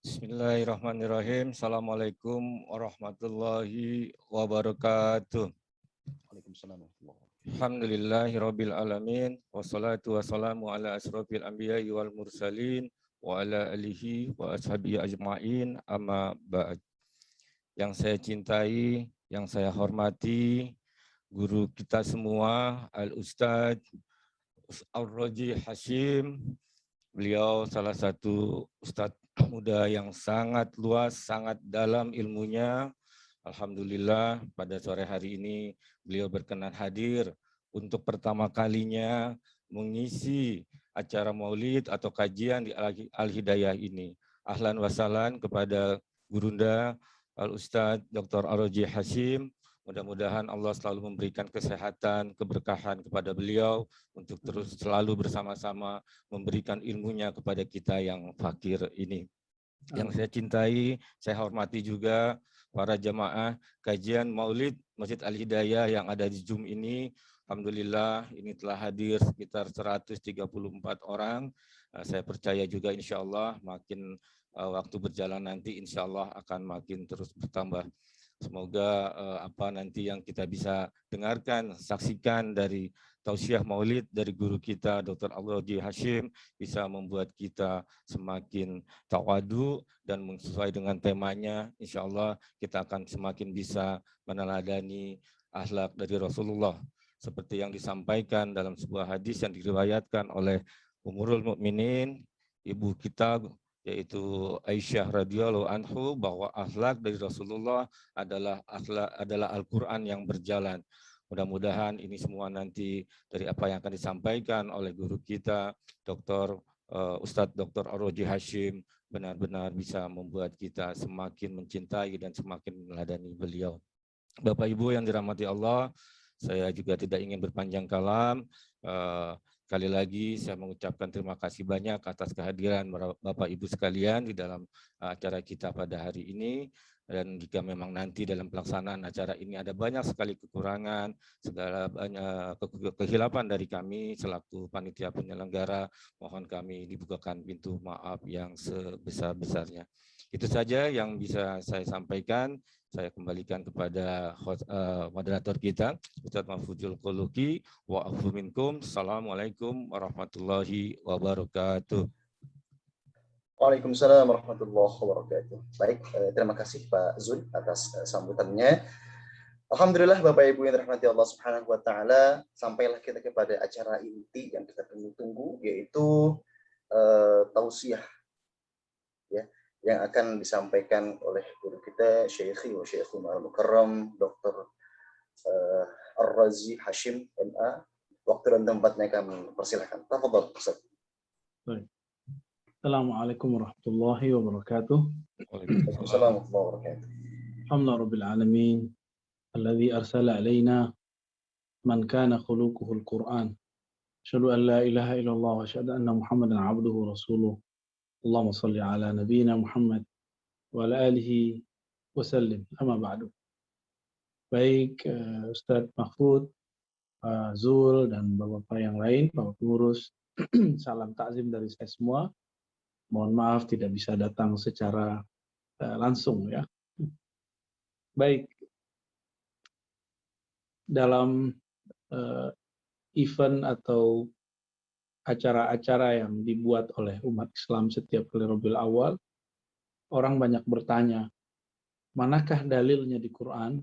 Bismillahirrahmanirrahim. Assalamualaikum warahmatullahi wabarakatuh. Waalaikumsalam warahmatullahi wabarakatuh. Alhamdulillahirabbil alamin wassalatu wassalamu ala asrofil anbiya'i wal mursalin wa ala alihi wa ashabihi ajma'in amma ba'd. Yang saya cintai, yang saya hormati, guru kita semua, Al-Ustadz Ar-Raji Hashim. Beliau salah satu ustadz muda yang sangat luas, sangat dalam ilmunya. Alhamdulillah pada sore hari ini beliau berkenan hadir untuk pertama kalinya mengisi acara maulid atau kajian di Al-Hidayah ini. Ahlan wa sahlan kepada Gurunda Al-Ustadz Dr. Ar-Raji Hashim. Mudah-mudahan Allah selalu memberikan kesehatan, keberkahan kepada beliau untuk terus selalu bersama-sama memberikan ilmunya kepada kita yang fakir ini. Yang saya cintai, saya hormati juga para jamaah kajian Maulid Masjid Al-Hidayah yang ada di Zoom ini. Alhamdulillah ini telah hadir sekitar 134 orang. Saya percaya juga insya Allah makin waktu berjalan nanti insya Allah akan makin terus bertambah. Semoga apa nanti yang kita bisa dengarkan, saksikan dari tausiah maulid dari guru kita Dr. Ar-Raji Hashim bisa membuat kita semakin tawadu dan sesuai dengan temanya. Insya Allah kita akan semakin bisa meneladani akhlak dari Rasulullah. Seperti yang disampaikan dalam sebuah hadis yang diriwayatkan oleh Ummul Mukminin, ibu kita yaitu Aisyah radhiyallahu anhu, bahwa akhlak dari Rasulullah adalah Al-Qur'an yang berjalan. Mudah-mudahan ini semua nanti dari apa yang akan disampaikan oleh guru kita Ustadz Dr. Ar-Raji Hashim benar-benar bisa membuat kita semakin mencintai dan semakin meneladani beliau. Bapak Ibu yang dirahmati Allah, saya juga tidak ingin berpanjang kalam. Sekali lagi saya mengucapkan terima kasih banyak atas kehadiran Bapak Ibu sekalian di dalam acara kita pada hari ini. Dan jika memang nanti dalam pelaksanaan acara ini ada banyak sekali kekurangan, segala banyak kehilapan dari kami selaku panitia penyelenggara, mohon kami dibukakan pintu maaf yang sebesar-besarnya. Itu saja yang bisa saya sampaikan. Saya kembalikan kepada moderator kita, Ustadz Mahfuzul Quluki. Wa'afu minkum. Assalamualaikum warahmatullahi wabarakatuh. Waalaikumsalam warahmatullahi wabarakatuh. Baik, terima kasih Pak Zul atas sambutannya. Alhamdulillah Bapak Ibu yang dirahmati Allah Subhanahu wa taala, sampailah kita kepada acara inti yang kita tunggu-tunggu, yaitu tausiah ya, yang akan disampaikan oleh guru kita Syekhi wa Syekhul Mukarram Dr. Ar-Raji Hashim MA. Waktu dan tempatnya kami persilahkan. Tafadhol Ustaz. Baik. Assalamualaikum warahmatullahi wabarakatuh. Waalaikumsalam warahmatullahi wabarakatuh. Alhamdulillah rabbil alamin alladzi arsala alaina man kana khuluquhul Qur'an. Asyhadu an la ilaha illallah wa asyhadu anna Muhammadan abduhu wa rasuluh. Allahumma shalli ala nabiyyina Muhammad wa ala alihi wa sallim. Amma ba'du. Baik, Ustaz Mahfud, Pak Zul dan Bapak-bapak yang lain, Bapak pengurus, salam takzim dari saya semua. Mohon maaf tidak bisa datang secara langsung ya. Baik, dalam event atau acara-acara yang dibuat oleh umat Islam setiap kali Rabiul Awal, orang banyak bertanya, manakah dalilnya di Quran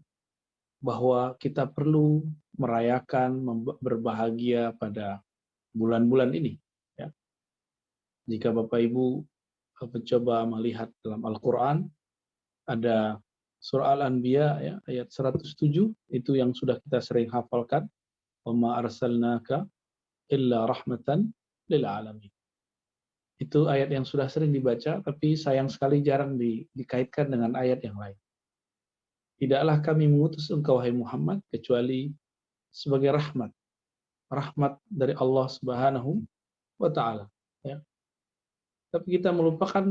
bahwa kita perlu merayakan, berbahagia pada bulan-bulan ini. Ya. Jika Bapak Ibu mencoba melihat dalam Al-Quran, ada surah Al-Anbiya ya, ayat 107, itu yang sudah kita sering hafalkan. Wa ma arsalnaka illa rahmatan lil alamin. Itu ayat yang sudah sering dibaca, tapi sayang sekali jarang dikaitkan dengan ayat yang lain. Tidaklah kami mengutus engkau, wahai Muhammad, kecuali sebagai rahmat. Rahmat dari Allah Subhanahu wa ta'ala. Ya. Tapi kita melupakan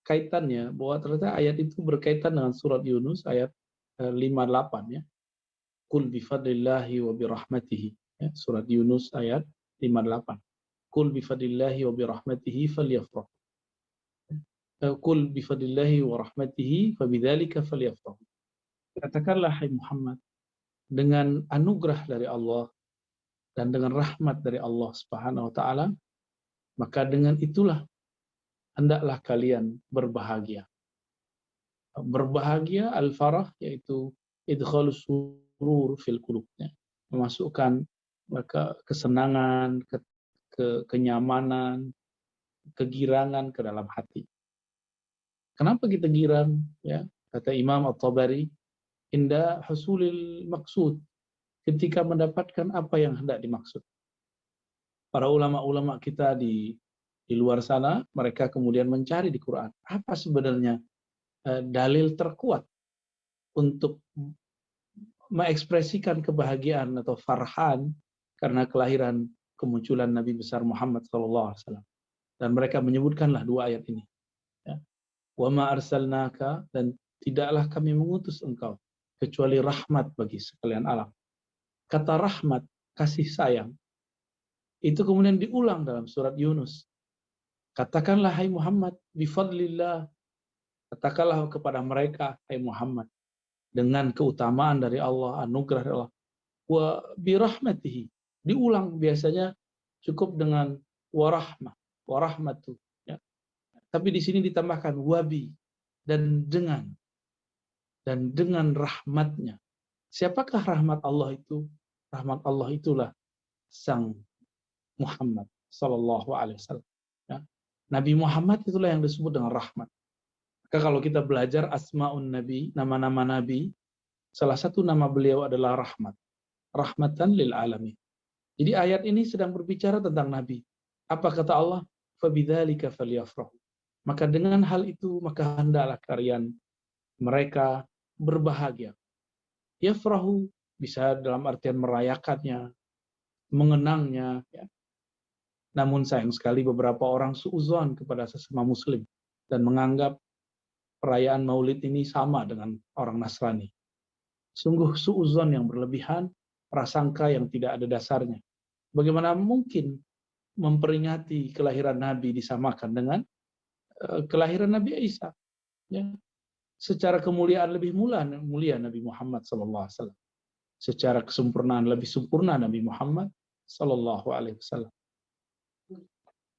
kaitannya, bahwa ternyata ayat itu berkaitan dengan surat Yunus, ayat 58. Ya. Qul bifadlillahi wa birahmatihi. Ya. Surat Yunus ayat 58. Qul bifadlillahi wa birahmatihi falyafrah. Qul bifadlillahi wa rahmatihi fabidzalika falyafrahu. Katakanlah hai Muhammad, dengan anugerah dari Allah dan dengan rahmat dari Allah Subhanahu wa taala, maka dengan itulah hendaklah kalian berbahagia. Berbahagia al-farah yaitu idkhalus surur fil qulubnya, memasukkan kesenangan, kenyamanan, kegirangan ke dalam hati. Kenapa kita girang? Ya, kata Imam At-Tabari, inda husulil maksud, ketika mendapatkan apa yang hendak dimaksud. Para ulama-ulama kita di luar sana, mereka kemudian mencari di Quran, apa sebenarnya dalil terkuat untuk mengekspresikan kebahagiaan atau farhan karena kelahiran kemunculan Nabi besar Muhammad SAW. Dan mereka menyebutkanlah dua ayat ini. Ya. Wa ma arsalnaka, dan tidaklah kami mengutus engkau kecuali rahmat bagi sekalian alam. Kata rahmat, kasih sayang, itu kemudian diulang dalam surat Yunus. Katakanlah hai Muhammad, bifadlillah, katakanlah kepada mereka hai Muhammad, dengan keutamaan dari Allah, anugerah dari Allah. Wa birahmatihi, diulang biasanya cukup dengan warahmah, warahmatu. Ya. Tapi di sini ditambahkan wabi, dan dengan rahmatnya. Siapakah rahmat Allah itu? Rahmat Allah itulah sang Muhammad Sallallahu Alaihi Wasallam. Ya. Nabi Muhammad itulah yang disebut dengan rahmat. Maka kalau kita belajar Asma'un Nabi, nama-nama Nabi, salah satu nama beliau adalah rahmat. Rahmatan lil alamin. Jadi ayat ini sedang berbicara tentang Nabi. Apa kata Allah? Fabidzalika falyafrahu. Maka dengan hal itu, maka hendaklah kalian, mereka berbahagia. Yafrahu bisa dalam artian merayakannya, mengenangnya. Ya. Namun sayang sekali beberapa orang suudzon kepada sesama Muslim dan menganggap perayaan Maulid ini sama dengan orang Nasrani. Sungguh suudzon yang berlebihan, prasangka yang tidak ada dasarnya. Bagaimana mungkin memperingati kelahiran Nabi disamakan dengan kelahiran Nabi Isa? Ya. Secara kemuliaan lebih mulia Nabi Muhammad SAW. Secara kesempurnaan lebih sempurna Nabi Muhammad SAW.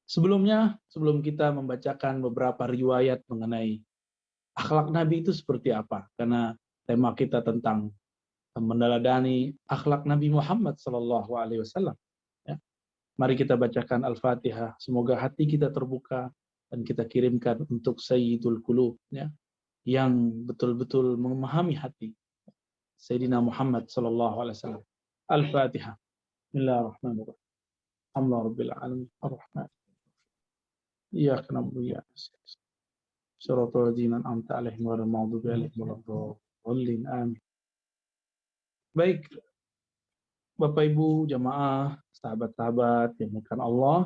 Sebelum kita membacakan beberapa riwayat mengenai akhlak Nabi itu seperti apa, karena tema kita tentang meneladani akhlak Nabi Muhammad SAW. Ya. Mari kita bacakan Al-Fatihah. Semoga hati kita terbuka dan kita kirimkan untuk Sayyidul Qulub, ya, yang betul-betul memahami hati Sayyidina Muhammad SAW. Al-Fatihah. Bismillahirrahmanirrahim. Alhamdulillah Rabbil Alamin. Ar-Rahman. Iyyaka na'budu wa iyyaka nasta'in. Shiratal ladzina an'amta 'alaihim ghairil maghdubi 'alaihim waladdallin. Amin. Baik, Bapak Ibu jamaah, sahabat-sahabat yang dimuliakan Allah,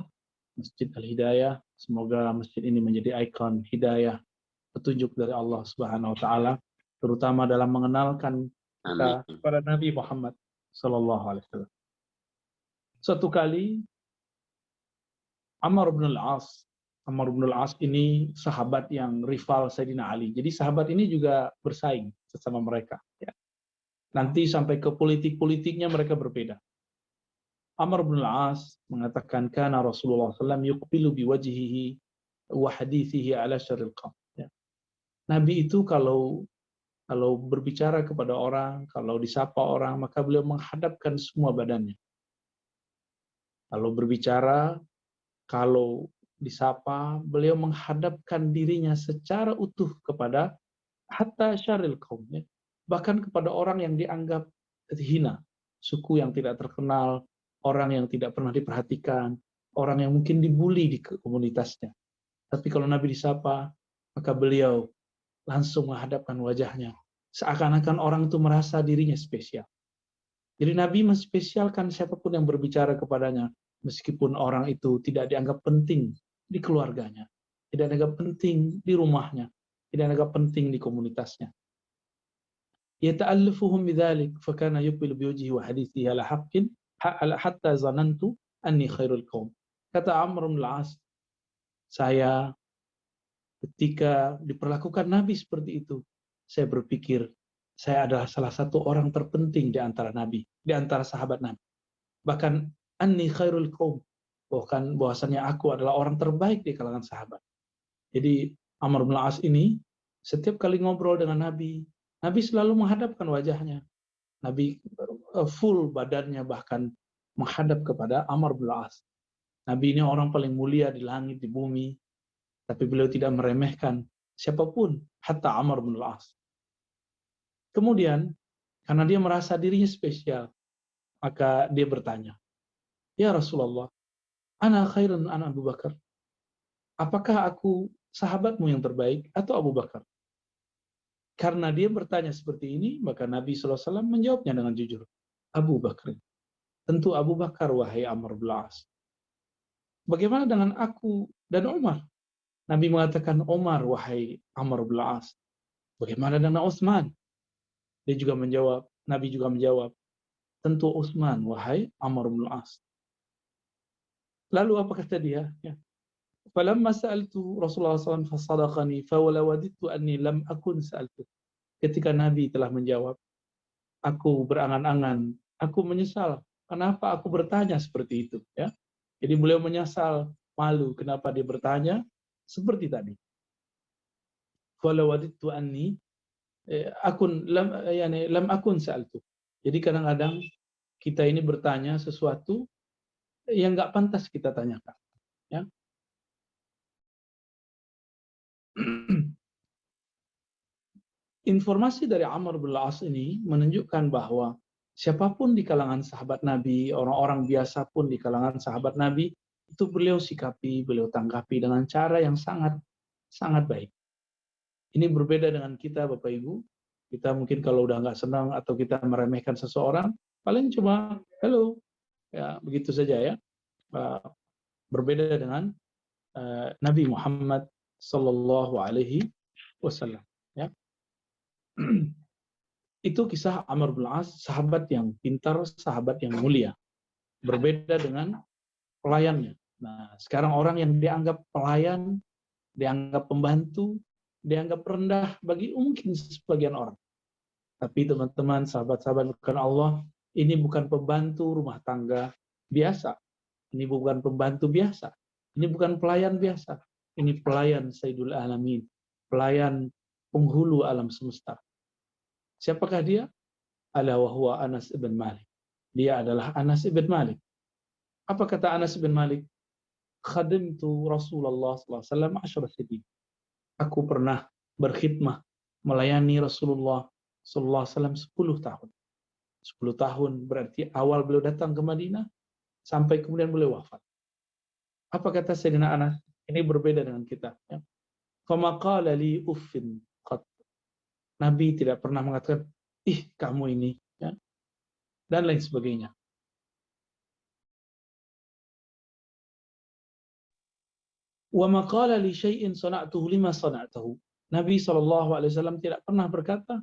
Masjid Al-Hidayah, semoga masjid ini menjadi ikon hidayah, petunjuk dari Allah Subhanahu wa taala, terutama dalam mengenalkan kita kepada Nabi Muhammad sallallahu alaihi wasallam. Suatu kali Amr bin al-As ini sahabat yang rival Sayyidina Ali. Jadi sahabat ini juga bersaing sesama mereka, ya. Nanti sampai ke politik-politiknya mereka berbeda. Amr bin al-As mengatakan kana Rasulullah SAW yuqbilu biwajhihi wa hadithihi ala syarril qaum. Ya. Nabi itu kalau berbicara kepada orang, kalau disapa orang, maka beliau menghadapkan semua badannya. Kalau berbicara, kalau disapa, beliau menghadapkan dirinya secara utuh kepada hatta syarril qaum, ya. Bahkan kepada orang yang dianggap hina, suku yang tidak terkenal, orang yang tidak pernah diperhatikan, orang yang mungkin dibully di komunitasnya. Tapi kalau Nabi disapa, maka beliau langsung menghadapkan wajahnya. Seakan-akan orang itu merasa dirinya spesial. Jadi Nabi menspesialkan siapapun yang berbicara kepadanya, meskipun orang itu tidak dianggap penting di keluarganya, tidak dianggap penting di rumahnya, tidak dianggap penting di komunitasnya. Yata'allifuhum bidzalik, fakana yuqbilu biwajhihi wa hadithihi ala haqqin hatta zanantu anni khairul qaum. Kata Amr bin al-As, saya Ketika diperlakukan Nabi seperti itu, saya berpikir saya adalah salah satu orang terpenting di antara Nabi, di antara sahabat Nabi. Bahkan anni khairul qaum, bahwasannya aku adalah orang terbaik di kalangan sahabat. Jadi Amr bin As ini setiap kali ngobrol dengan Nabi, Nabi selalu menghadapkan wajahnya. Nabi full badannya bahkan menghadap kepada Amr bin As. Nabi ini orang paling mulia di langit, di bumi, tapi beliau tidak meremehkan siapapun, hatta Amr bin As. Kemudian, karena dia merasa dirinya spesial, maka dia bertanya, "Ya Rasulullah, ana khairun an Abu Bakar. Apakah aku sahabatmu yang terbaik atau Abu Bakar?" Karena dia bertanya seperti ini, maka Nabi SAW menjawabnya dengan jujur, "Abu Bakar. Tentu Abu Bakar, wahai Amr bin As." Bagaimana dengan aku dan Umar? Nabi mengatakan, "Umar, wahai Amr bin As." Bagaimana dengan Utsman? Dia juga menjawab, Nabi juga menjawab, "Tentu Utsman, wahai Amr bin As." Lalu apa kata dia? Ya. Falamma sa'altu Rasulullah SAW fasadaqani fawala wadittu anni lam akun sa'altu. Ketika Nabi telah menjawab, aku berangan-angan, aku menyesal kenapa aku bertanya seperti itu, ya. Jadi beliau menyesal, malu kenapa dia bertanya seperti tadi. Fawala wadittu anni lam akun sa'altu. Jadi kadang-kadang kita ini bertanya sesuatu yang nggak pantas kita tanyakan, ya. Informasi dari Amr bin As ini menunjukkan bahwa siapapun di kalangan sahabat Nabi, orang-orang biasa pun di kalangan sahabat Nabi, itu beliau sikapi, beliau tanggapi dengan cara yang sangat sangat baik. Ini berbeda dengan kita, Bapak Ibu. Kita mungkin kalau udah nggak senang atau kita meremehkan seseorang, paling cuma hello, ya begitu saja ya. Berbeda dengan Nabi Muhammad Sallallahu Alaihi Wasallam. Ya. Itu kisah Amr bin As, sahabat yang pintar, sahabat yang mulia. Berbeda dengan pelayannya. Nah, sekarang orang yang dianggap pelayan, dianggap pembantu, dianggap rendah bagi mungkin sebagian orang. Tapi teman-teman, sahabat-sahabat bukan Allah, ini bukan pembantu rumah tangga biasa. Ini bukan pembantu biasa. Ini bukan pelayan biasa. Ini pelayan Sayyidul Alamin. Pelayan penghulu alam semesta. Siapakah dia? Ala wa huwa Anas ibn Malik. Dia adalah Anas ibn Malik. Apa kata Anas ibn Malik? Khadimtu Rasulullah SAW 10 sinin. Aku pernah berkhidmah melayani Rasulullah SAW 10 tahun. 10 tahun berarti awal beliau datang ke Madinah sampai kemudian beliau wafat. Apa kata Sayyidina Anas? Ini berbeda dengan kita. Ya. Fama qala li uffin qat. Nabi tidak pernah mengatakan, ih kamu ini, ya, dan lain sebagainya. Wa ma qala li syai'in sana'tuhu lima sana'tahu. Nabi SAW tidak pernah berkata,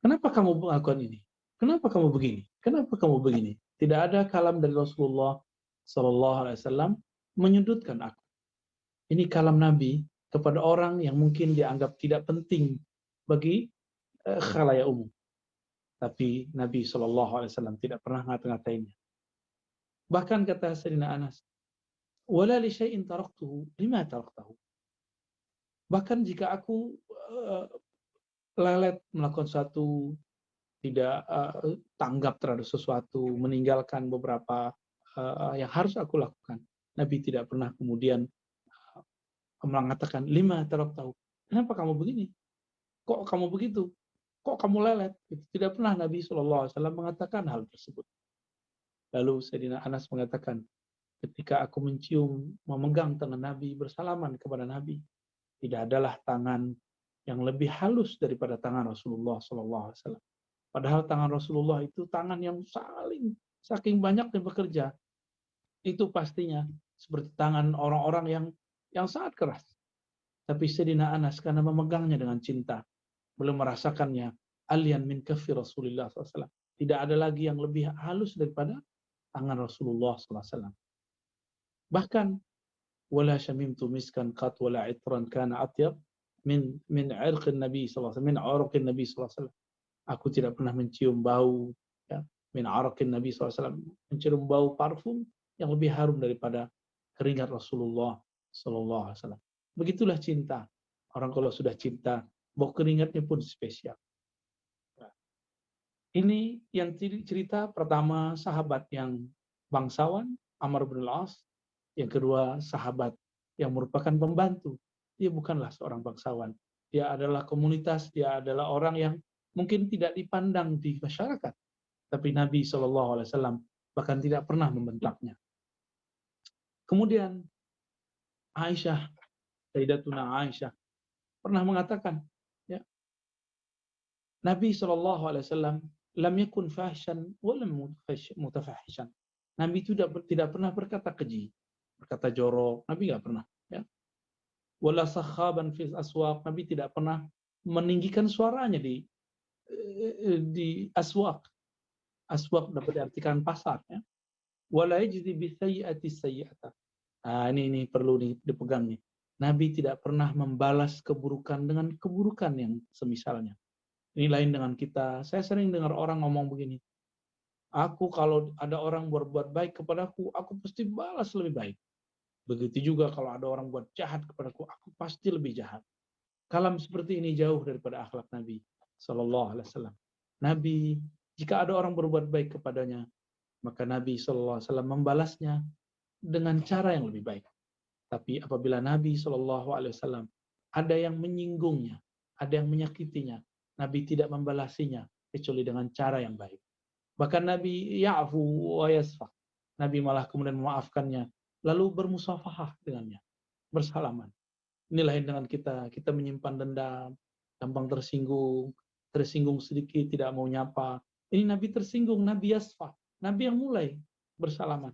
kenapa kamu melakukan ini? Kenapa kamu begini? Kenapa kamu begini? Tidak ada kalam dari Rasulullah SAW menyudutkan aku. Ini kalam Nabi kepada orang yang mungkin dianggap tidak penting bagi khalayak umum. Tapi Nabi SAW tidak pernah ngata-ngatainnya. Bahkan kata Sayyidina Anas, wala li syai'in taraktuhu lima taraktahu. Bahkan jika aku lelet melakukan sesuatu, tidak tanggap terhadap sesuatu, meninggalkan beberapa yang harus aku lakukan, Nabi tidak pernah kemudian mengatakan lima taraktahu. Kenapa kamu begini? Kok kamu begitu? Kok kamu lelet? Tidak pernah Nabi SAW mengatakan hal tersebut. Lalu Sayyidina Anas mengatakan, ketika aku memegang tangan Nabi, bersalaman kepada Nabi, tidak adalah tangan yang lebih halus daripada tangan Rasulullah SAW. Padahal tangan Rasulullah itu tangan yang saking banyak yang bekerja. Itu pastinya seperti tangan orang-orang yang sangat keras. Tapi Sayyidina Anas karena memegangnya dengan cinta, belum merasakannya alian min kaffi Rasulullah SAW. Tidak ada lagi yang lebih halus daripada tangan Rasulullah SAW. Bahkan wala syamimtu miskan qat wala itran kana atyab min 'irqin Nabi sallallahu alaihi wasallam, min 'uruqin Nabi sallallahu alaihi wasallam. Aku tidak pernah mencium bau, ya, min 'araqin Nabi sallallahu alaihi wasallam, mencium bau parfum yang lebih harum daripada keringat Rasulullah sallallahu alaihi wasallam. Begitulah cinta. Orang kalau sudah cinta, bau keringatnya pun spesial. Nah, ini yang cerita pertama sahabat yang bangsawan, Amr bin al-As. Yang kedua, sahabat yang merupakan pembantu. Dia bukanlah seorang bangsawan. Dia adalah komunitas, dia adalah orang yang mungkin tidak dipandang di masyarakat. Tapi Nabi SAW bahkan tidak pernah membentaknya. Kemudian Aisyah, Sayyidatuna Aisyah, pernah mengatakan, ya, Nabi SAW lam yakun fahishan wa lam mutafahishan. Nabi itu tidak pernah berkata keji, berkata jorok, Nabi nggak pernah. Ya. Wala sakhaban fil aswaq, Nabi tidak pernah meninggikan suaranya di aswaq. Aswaq dapat diartikan pasar. Ya. Wala yajzi bi sayyi'ati sayyi'ata. Nah, ini perlu dipegang nih. Nabi tidak pernah membalas keburukan dengan keburukan yang semisalnya. Ini lain dengan kita. Saya sering dengar orang ngomong begini. Aku kalau ada orang berbuat baik kepadaku, aku pasti balas lebih baik. Begitu juga kalau ada orang buat jahat kepadaku, aku pasti lebih jahat. Kalam seperti ini jauh daripada akhlak Nabi Sallallahu Alaihi Wasallam. Nabi, jika ada orang berbuat baik kepadanya, maka Nabi Sallallahu Alaihi Wasallam membalasnya dengan cara yang lebih baik. Tapi apabila Nabi Sallallahu Alaihi Wasallam ada yang menyinggungnya, ada yang menyakitinya, Nabi tidak membalasinya kecuali dengan cara yang baik. Bahkan Nabi ya'fu wa yasfah. Nabi malah kemudian memaafkannya, lalu bermusafahah dengannya, bersalaman. Ini lain dengan kita. Kita menyimpan dendam, gampang tersinggung sedikit, tidak mau nyapa. Ini Nabi tersinggung, Nabi yasfah. Nabi yang mulai bersalaman.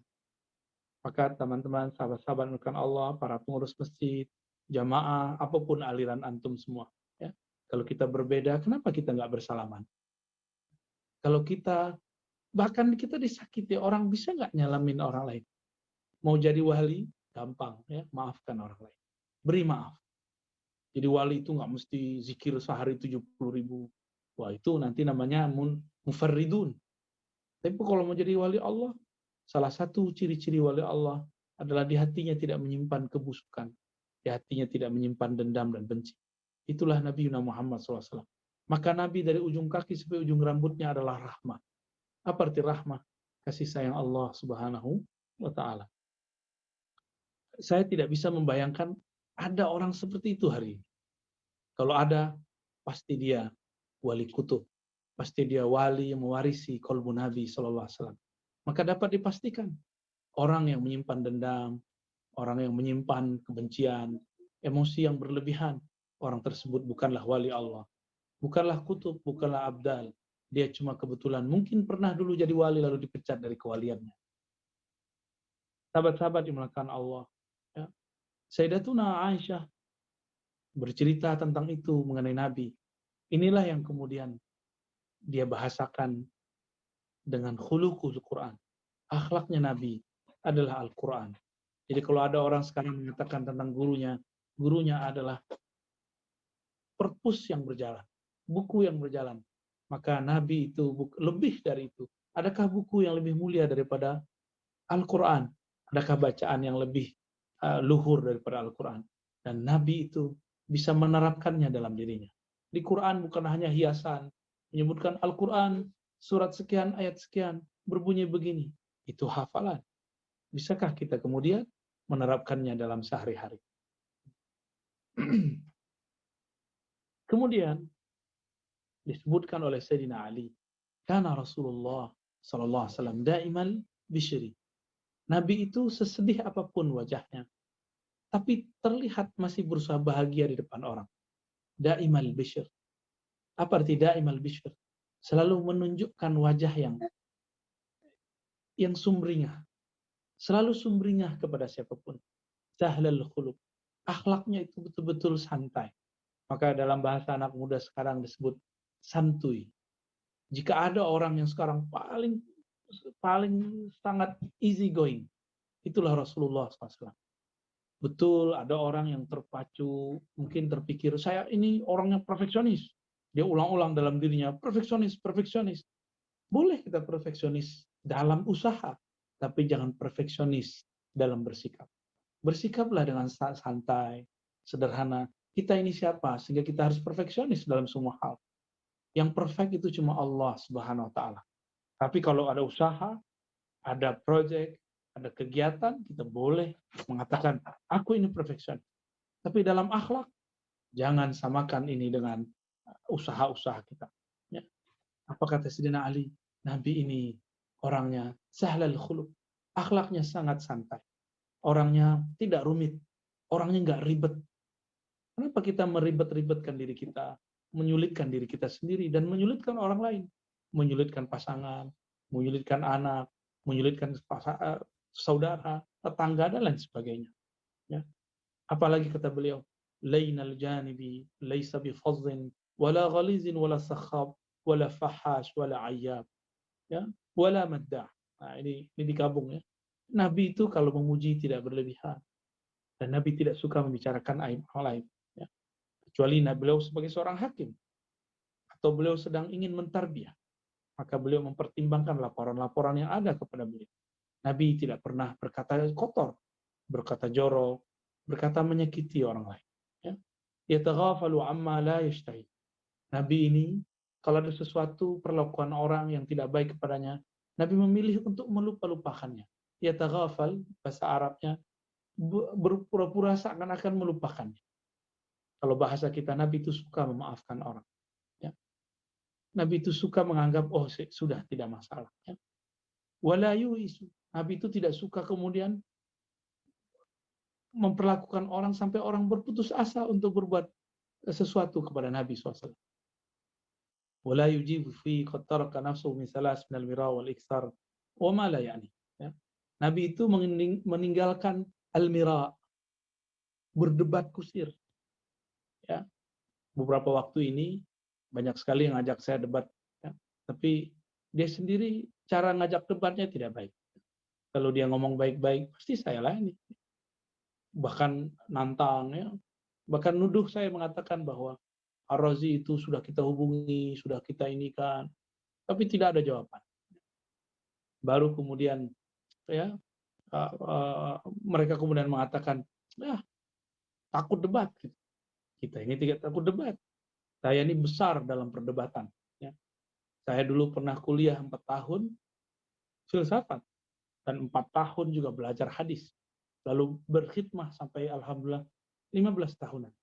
Maka teman-teman, sahabat-sahabat rekan Allah, para pengurus masjid, jamaah, apapun aliran antum semua. Ya. Kalau kita berbeda, kenapa kita nggak bersalaman? Kalau kita, bahkan kita disakiti, orang bisa nggak nyalamin orang lain? Mau jadi wali, gampang. Ya, maafkan orang lain. Beri maaf. Jadi wali itu nggak mesti zikir sehari 70.000. Wah, itu nanti namanya mufarridun. Tapi kalau mau jadi wali Allah, salah satu ciri-ciri wali Allah adalah di hatinya tidak menyimpan kebusukan. Di hatinya tidak menyimpan dendam dan benci. Itulah Nabi Muhammad SAW. Maka Nabi dari ujung kaki sampai ujung rambutnya adalah rahmah. Apa arti rahmah? Kasih sayang Allah Subhanahu wa Ta'ala. Saya tidak bisa membayangkan ada orang seperti itu hari ini. Kalau ada, pasti dia wali kutub. Pasti dia wali yang mewarisi qalbu Nabi SAW. Maka dapat dipastikan, orang yang menyimpan dendam, orang yang menyimpan kebencian, emosi yang berlebihan, orang tersebut bukanlah wali Allah. Bukanlah kutub, bukanlah abdal. Dia cuma kebetulan mungkin pernah dulu jadi wali lalu dipecat dari kewaliannya. Sahabat-sahabat dimulakan Allah. Ya. Sayyidatuna Aisyah bercerita tentang itu mengenai Nabi. Inilah yang kemudian dia bahasakan dengan khuluqul Quran. Akhlaknya Nabi adalah Al-Quran. Jadi kalau ada orang sekarang mengatakan tentang gurunya adalah perpus yang berjalan, buku yang berjalan. Maka Nabi itu lebih dari itu. Adakah buku yang lebih mulia daripada Al-Quran? Adakah bacaan yang lebih luhur daripada Al-Quran? Dan Nabi itu bisa menerapkannya dalam dirinya. Di Quran bukan hanya hiasan, menyebutkan Al-Quran, surat sekian, ayat sekian, berbunyi begini. Itu hafalan. Bisakah kita kemudian menerapkannya dalam sehari-hari? Kemudian disebutkan oleh Sayyidina Ali, karena Rasulullah sallallahu alaihi wasallam daimal bisyri. Nabi itu sesedih apapun wajahnya, tapi terlihat masih berusaha bahagia di depan orang. Daimal bisyr. Apa arti daimal bisyr? Selalu menunjukkan wajah yang sumringah. Selalu sumringah kepada siapapun. Sahlal khuluq. Akhlaknya itu betul-betul santai. Maka dalam bahasa anak muda sekarang disebut santuy. Jika ada orang yang sekarang paling sangat easy going, itulah Rasulullah SAW. Betul, ada orang yang terpacu, mungkin terpikir, saya ini orangnya perfeksionis. Dia ulang-ulang dalam dirinya, perfeksionis, perfeksionis. Boleh kita perfeksionis dalam usaha, tapi jangan perfeksionis dalam bersikap. Bersikaplah dengan santai, sederhana. Kita ini siapa? Sehingga kita harus perfeksionis dalam semua hal. Yang perfect itu cuma Allah Subhanahu wa taala. Tapi kalau ada usaha, ada project, ada kegiatan, kita boleh mengatakan, aku ini perfeksionis. Tapi dalam akhlak, jangan samakan ini dengan usaha-usaha kita. Ya. Apa kata Sayyidina Ali? Nabi ini orangnya sahlal khuluq. Akhlaknya sangat santai. Orangnya tidak rumit. Orangnya nggak ribet. Kenapa kita meribet-ribetkan diri kita? Menyulitkan diri kita sendiri dan menyulitkan orang lain. Menyulitkan pasangan, menyulitkan anak, menyulitkan saudara, tetangga, dan lain sebagainya. Ya. Apalagi kata beliau, lainal janibi laisa bi fazzin wala ghalizin wala sakhab wala fahash wala ayyab, ya, wala maddah. Nah, ini digabung ya. Nabi itu kalau memuji tidak berlebihan dan Nabi tidak suka membicarakan aib orang lain, ya. Kecuali beliau sebagai seorang hakim atau beliau sedang ingin mentarbiyah, maka beliau mempertimbangkan laporan-laporan yang ada kepada beliau. Nabi tidak pernah berkata kotor, berkata jorok, berkata menyakiti orang lain. Ya. Yataghafalu amma la yashtahi. Nabi ini, kalau ada sesuatu perlakuan orang yang tidak baik kepadanya, Nabi memilih untuk melupakannya. Yataghafal, bahasa Arabnya, berpura-pura seakan-akan melupakannya. Kalau bahasa kita, Nabi itu suka memaafkan orang. Ya. Nabi itu suka menganggap, oh sudah tidak masalah. Ya. Wala yu'isu. Nabi itu tidak suka kemudian memperlakukan orang sampai orang berputus asa untuk berbuat sesuatu kepada Nabi SAW. Wala yujibu fi qad taraka nafsuhu min salas min al-mira wal iksar wa ma la yani. Ya. Nabi itu meninggalkan al-mira, berdebat kusir. Ya. Beberapa waktu ini banyak sekali yang ngajak saya debat, ya. Tapi dia sendiri cara ngajak debatnya tidak baik. Kalau dia ngomong baik-baik, pasti saya layani. Bahkan nantang, ya. Bahkan nuduh saya mengatakan bahwa Ar-Razi itu sudah kita hubungi, sudah kita inikan, tapi tidak ada jawaban. Baru kemudian ya mereka kemudian mengatakan, takut debat. Kita ini tidak takut debat. Saya ini besar dalam perdebatan. Ya. Saya dulu pernah kuliah 4 tahun filsafat dan 4 tahun juga belajar hadis. Lalu berkhidmah sampai alhamdulillah 15 tahunan.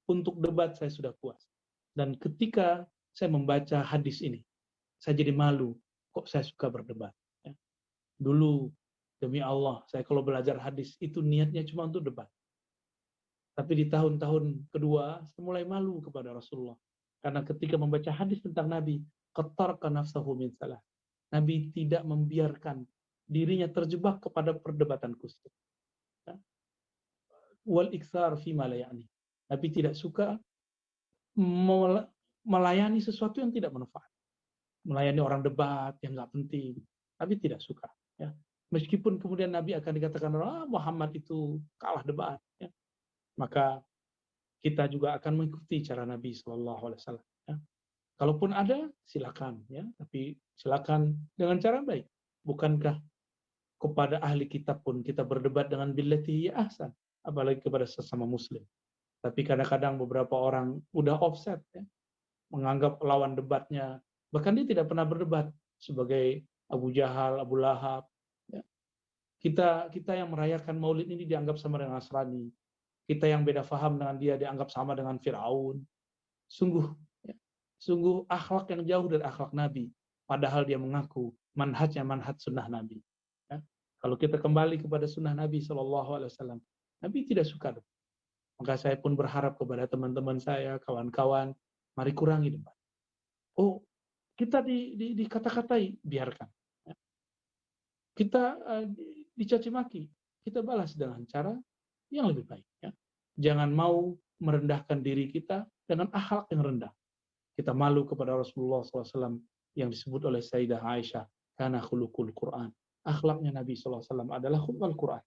Untuk debat saya sudah puas. Dan ketika saya membaca hadis ini, saya jadi malu kok saya suka berdebat. Ya. Dulu demi Allah, saya kalau belajar hadis itu niatnya cuma untuk debat. Tapi di tahun-tahun kedua, saya mulai malu kepada Rasulullah. Karena ketika membaca hadis tentang Nabi, qatarqa nafsahu min salah. Nabi tidak membiarkan dirinya terjebak kepada perdebatan kusir. Ya. Wal iksar fi ma la ya'ni. Nabi tidak suka melayani sesuatu yang tidak bermanfaat. Melayani orang debat yang nggak penting. Nabi tidak suka. Ya. Meskipun kemudian Nabi akan dikatakan, Muhammad itu kalah debat. Ya. Maka kita juga akan mengikuti cara Nabi SAW. Ya. Kalaupun ada, silakan. Ya. Tapi silakan dengan cara baik. Bukankah kepada ahli kitab pun kita berdebat dengan billati hiya ahsan, apalagi kepada sesama muslim. Tapi kadang-kadang beberapa orang udah offset, ya, menganggap lawan debatnya, bahkan dia tidak pernah berdebat sebagai Abu Jahal, Abu Lahab. Ya. Kita yang merayakan Maulid ini dianggap sama dengan Nasrani. Kita yang beda faham dengan dia dianggap sama dengan Fir'aun. Sungguh, ya, sungguh akhlak yang jauh dari akhlak Nabi. Padahal dia mengaku manhajnya manhaj sunnah Nabi. Ya. Kalau kita kembali kepada sunnah Nabi SAW, Nabi tidak suka. Maka saya pun berharap kepada teman-teman saya, kawan-kawan, mari kurangi debat. Oh, kita dikata-katai, biarkan. Ya. Kita dicaci maki, kita balas dengan cara yang lebih baik. Ya. Jangan mau merendahkan diri kita dengan akhlak yang rendah. Kita malu kepada Rasulullah SAW yang disebut oleh Sayyidah Aisyah, kana khuluqul Quran. Akhlaknya Nabi SAW adalah khuluqul Quran.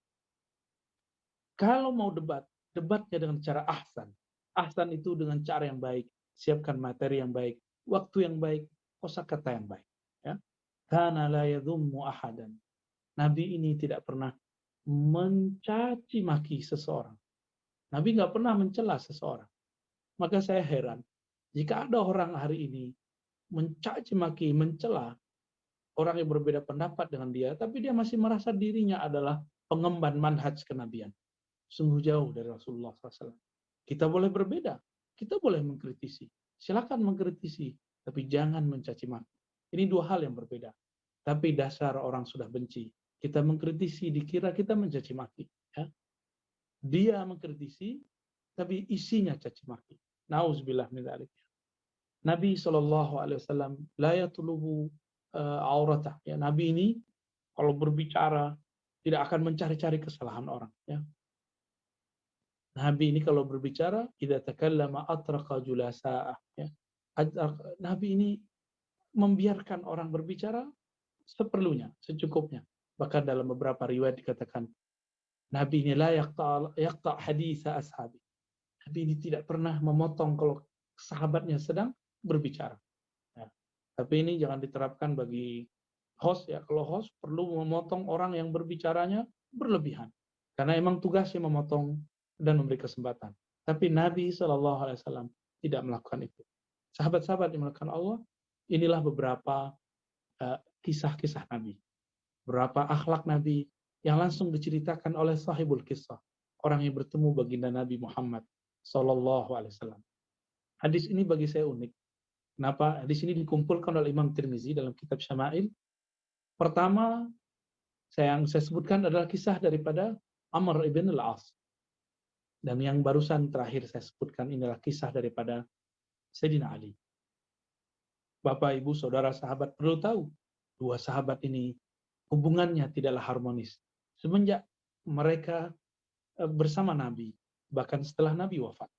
Kalau mau debat, debatnya dengan cara ahsan. Ahsan itu dengan cara yang baik, siapkan materi yang baik, waktu yang baik, kosakata yang baik. Ya. Kana la yadhummu ahadan. Nabi ini tidak pernah mencaci maki seseorang. Nabi nggak pernah mencela seseorang. Maka saya heran, jika ada orang hari ini mencaci maki, mencela orang yang berbeda pendapat dengan dia, tapi dia masih merasa dirinya adalah pengemban manhaj kenabian. Sungguh jauh dari Rasulullah SAW. Kita boleh berbeda, kita boleh mengkritisi. Silakan mengkritisi, tapi jangan mencaci maki. Ini dua hal yang berbeda. Tapi dasar orang sudah benci. Kita mengkritisi, dikira kita mencaci maki. Ya. Dia mengkritisi, tapi isinya caci maki. Nauzubillah min dzalik. Nabi SAW la yatlubu auratah. Ya, Nabi ini kalau berbicara tidak akan mencari-cari kesalahan orang. Ya. Nabi ini kalau berbicara, idza takallama atraqa julasa'ah. Ya. Nabi ini membiarkan orang berbicara seperlunya, secukupnya. Bahkan dalam beberapa riwayat dikatakan, Nabi ini la yaqta' haditha ashabi. Nabi ini tidak pernah memotong kalau sahabatnya sedang berbicara. Ya. Tapi ini jangan diterapkan bagi host ya. Kalau host perlu memotong orang yang berbicaranya berlebihan. Karena emang tugasnya memotong dan memberi kesempatan. Tapi Nabi SAW tidak melakukan itu. Sahabat-sahabat yang melakukan Allah, inilah beberapa kisah-kisah Nabi. Beberapa akhlak Nabi yang langsung diceritakan oleh sahibul kisah. Orang yang bertemu baginda Nabi Muhammad SAW. Hadis ini bagi saya unik. Kenapa? Hadis ini dikumpulkan oleh Imam Tirmizi dalam kitab Syama'il. Pertama, yang saya sebutkan adalah kisah daripada Amr ibn al-As. Dan yang barusan terakhir saya sebutkan inilah kisah daripada Sayyidina Ali. Bapak, Ibu, Saudara, sahabat perlu tahu, dua sahabat ini hubungannya tidaklah harmonis. Semenjak mereka bersama Nabi, bahkan setelah Nabi wafat.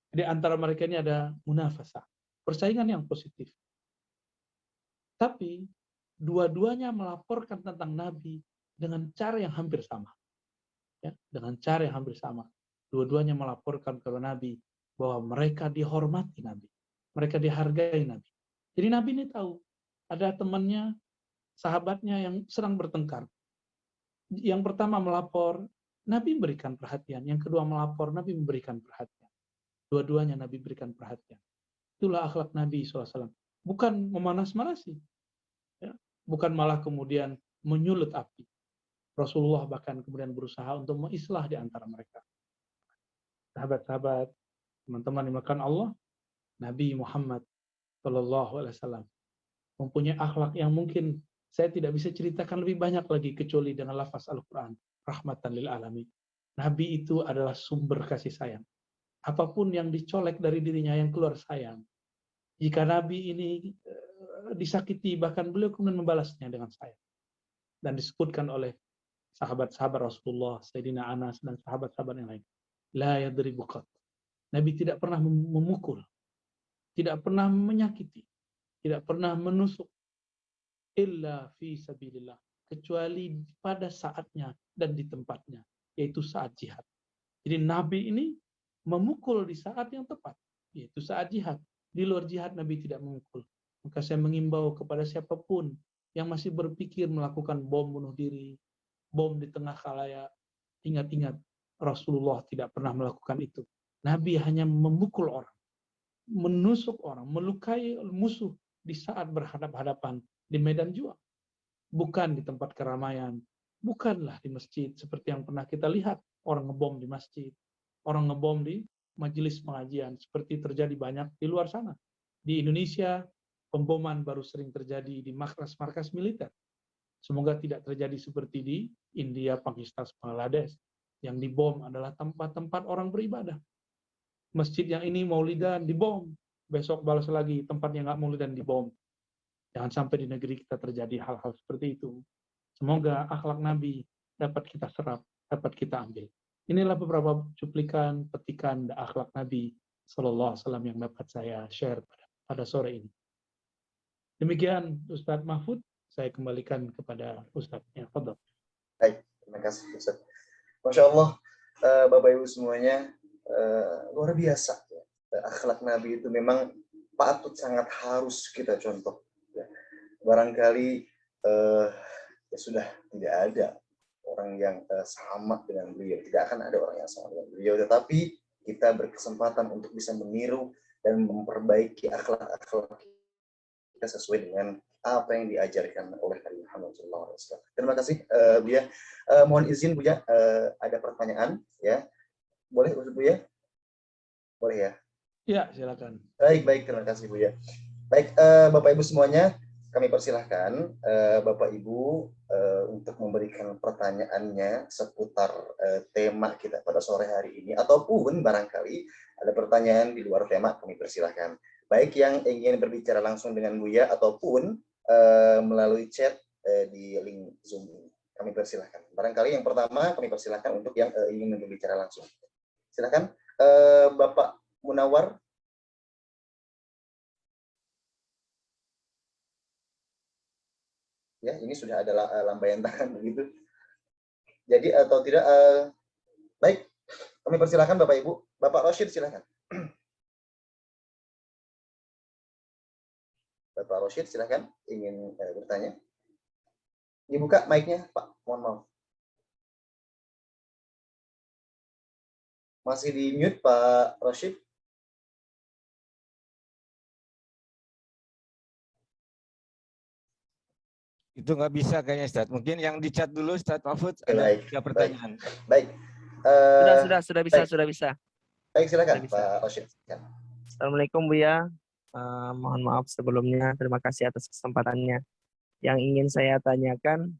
Di antara mereka ini ada munafasah, persaingan yang positif. Tapi dua-duanya melaporkan tentang Nabi dengan cara yang hampir sama. Ya, dengan cara yang hampir sama. Dua-duanya melaporkan kepada Nabi bahwa mereka dihormati Nabi. Mereka dihargai Nabi. Jadi Nabi ini tahu ada temannya, sahabatnya yang sedang bertengkar. Yang pertama melapor, Nabi memberikan perhatian. Yang kedua melapor, Nabi memberikan perhatian. Dua-duanya Nabi berikan perhatian. Itulah akhlak Nabi SAW. Bukan memanas-manasi. Ya. Bukan malah kemudian menyulut api. Rasulullah bahkan kemudian berusaha untuk mengislah di antara mereka. Sahabat-sahabat, teman-teman yang dimakan Allah, Nabi Muhammad SAW mempunyai akhlak yang mungkin saya tidak bisa ceritakan lebih banyak lagi kecuali dengan lafaz Al-Quran, rahmatan lil alamin. Nabi itu adalah sumber kasih sayang. Apapun yang dicolek dari dirinya yang keluar sayang. Jika Nabi ini disakiti, bahkan beliau kemudian membalasnya dengan sayang. Dan disebutkan oleh sahabat-sahabat Rasulullah, Sayyidina Anas dan sahabat-sahabat yang lain. La yadribu qat. Nabi tidak pernah memukul, tidak pernah menyakiti, tidak pernah menusuk, illa fi sabilillah, kecuali pada saatnya dan di tempatnya, yaitu saat jihad. Jadi Nabi ini memukul di saat yang tepat, yaitu saat jihad. Di luar jihad Nabi tidak memukul. Maka saya mengimbau kepada siapapun yang masih berpikir melakukan bom bunuh diri, bom di tengah khalayak, ingat-ingat Rasulullah tidak pernah melakukan itu. Nabi hanya memukul orang, menusuk orang, melukai musuh di saat berhadap-hadapan di medan juang. Bukan di tempat keramaian, bukanlah di masjid seperti yang pernah kita lihat orang ngebom di masjid, orang ngebom di majelis pengajian seperti terjadi banyak di luar sana. Di Indonesia, pemboman baru sering terjadi di markas-markas militer. Semoga tidak terjadi seperti di India, Pakistan, Bangladesh. Yang dibom adalah tempat-tempat orang beribadah. Masjid yang ini maulidan dibom, besok balas lagi tempatnya nggak maulidan dibom. Jangan sampai di negeri kita terjadi hal-hal seperti itu. Semoga akhlak Nabi dapat kita serap, dapat kita ambil. Inilah beberapa cuplikan, petikan akhlak Nabi Sallallahu Alaihi Wasallam yang dapat saya share pada sore ini. Demikian Ustadz Mahfud, saya kembalikan kepada Ustadznya. Fadhol. Baik, terima kasih Ustaz. Masya Allah, Bapak Ibu semuanya, luar biasa. Ya. Akhlak Nabi itu memang patut sangat harus kita contoh. Ya. Barangkali ya sudah tidak ada orang yang sama dengan beliau. Tidak akan ada orang yang sama dengan beliau. Tetapi kita berkesempatan untuk bisa meniru dan memperbaiki akhlak-akhlak kita sesuai dengan apa yang diajarkan oleh Nabi Muhammad SAW. Terima kasih, Buya. Mohon izin, Buya, ada pertanyaan, ya. Boleh, Buya? Boleh ya? Ya, silakan. Baik, terima kasih, Buya. Baik, Bapak Ibu semuanya, kami persilahkan Bapak Ibu untuk memberikan pertanyaannya seputar tema kita pada sore hari ini, ataupun barangkali ada pertanyaan di luar tema, kami persilahkan. Baik yang ingin berbicara langsung dengan Buya ataupun melalui chat di link Zoom ini, kami persilahkan. Barangkali yang pertama kami persilahkan untuk yang ingin berbicara langsung. Silakan, Bapak Munawar. Ya, ini sudah ada lambaian tangan begitu. Jadi atau tidak, baik, kami persilahkan Bapak Ibu. Bapak Rosyid silakan. Bapak Rosyid silakan, ingin bertanya. Dibuka mic-nya, Pak. Mohon maaf. Masih di mute, Pak Rosyid. Itu nggak bisa kayaknya, Ustaz. Mungkin yang di chat dulu, Ustaz Mahfud, ada Baik, pertanyaan. Baik. Sudah bisa, baik. sudah bisa. Baik, silakan, Sudah bisa. Pak Rosyid. Assalamualaikum Buya. Mohon maaf sebelumnya. Terima kasih atas kesempatannya. Yang ingin saya tanyakan,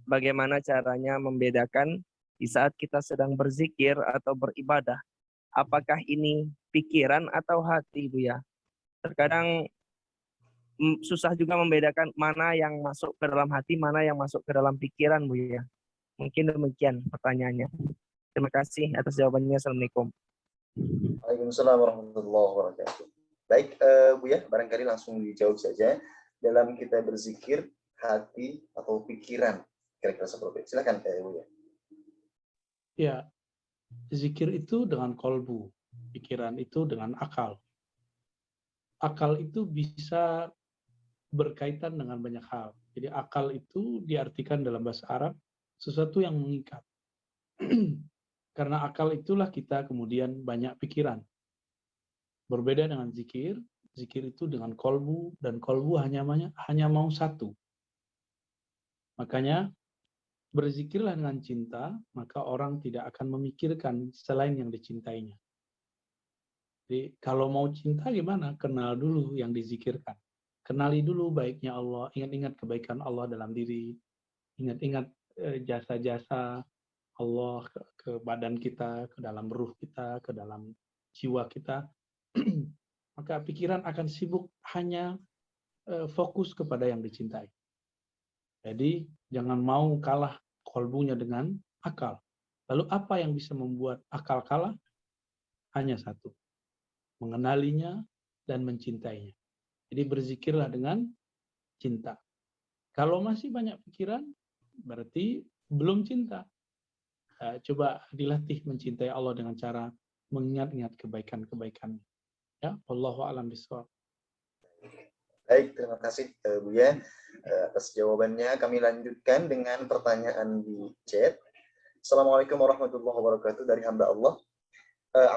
bagaimana caranya membedakan di saat kita sedang berzikir atau beribadah, apakah ini pikiran atau hati, Buya? Terkadang susah juga membedakan mana yang masuk ke dalam hati, mana yang masuk ke dalam pikiran, Buya. Mungkin demikian pertanyaannya. Terima kasih atas jawabannya. Assalamualaikum. Waalaikumsalam warahmatullahi wabarakatuh. Baik, Buya, barangkali langsung dijawab saja. Dalam kita berzikir, hati atau pikiran, kira-kira seperti itu. Silakan, Buya. Ya, zikir itu dengan kolbu, pikiran itu dengan akal. Akal itu bisa berkaitan dengan banyak hal. Jadi akal itu diartikan dalam bahasa Arab sesuatu yang mengikat. Karena akal itulah kita kemudian banyak pikiran. Berbeda dengan zikir, zikir itu dengan kolbu, dan kolbu hanya mau satu. Makanya berzikirlah dengan cinta, maka orang tidak akan memikirkan selain yang dicintainya. Jadi kalau mau cinta gimana? Kenal dulu yang dizikirkan. Kenali dulu baiknya Allah, ingat-ingat kebaikan Allah dalam diri, ingat-ingat jasa-jasa Allah ke badan kita, ke dalam ruh kita, ke dalam jiwa kita. Maka pikiran akan sibuk hanya fokus kepada yang dicintai. Jadi jangan mau kalah kolbunya dengan akal. Lalu apa yang bisa membuat akal kalah? Hanya satu, mengenalinya dan mencintainya. Jadi berzikirlah dengan cinta. Kalau masih banyak pikiran, berarti belum cinta. Coba dilatih mencintai Allah dengan cara mengingat-ingat kebaikan-kebaikannya. Ya, wallahu a'lam bishawab. Baik, terima kasih Buya atas jawabannya. Kami lanjutkan dengan pertanyaan di chat. Assalamualaikum warahmatullahi wabarakatuh dari hamba Allah.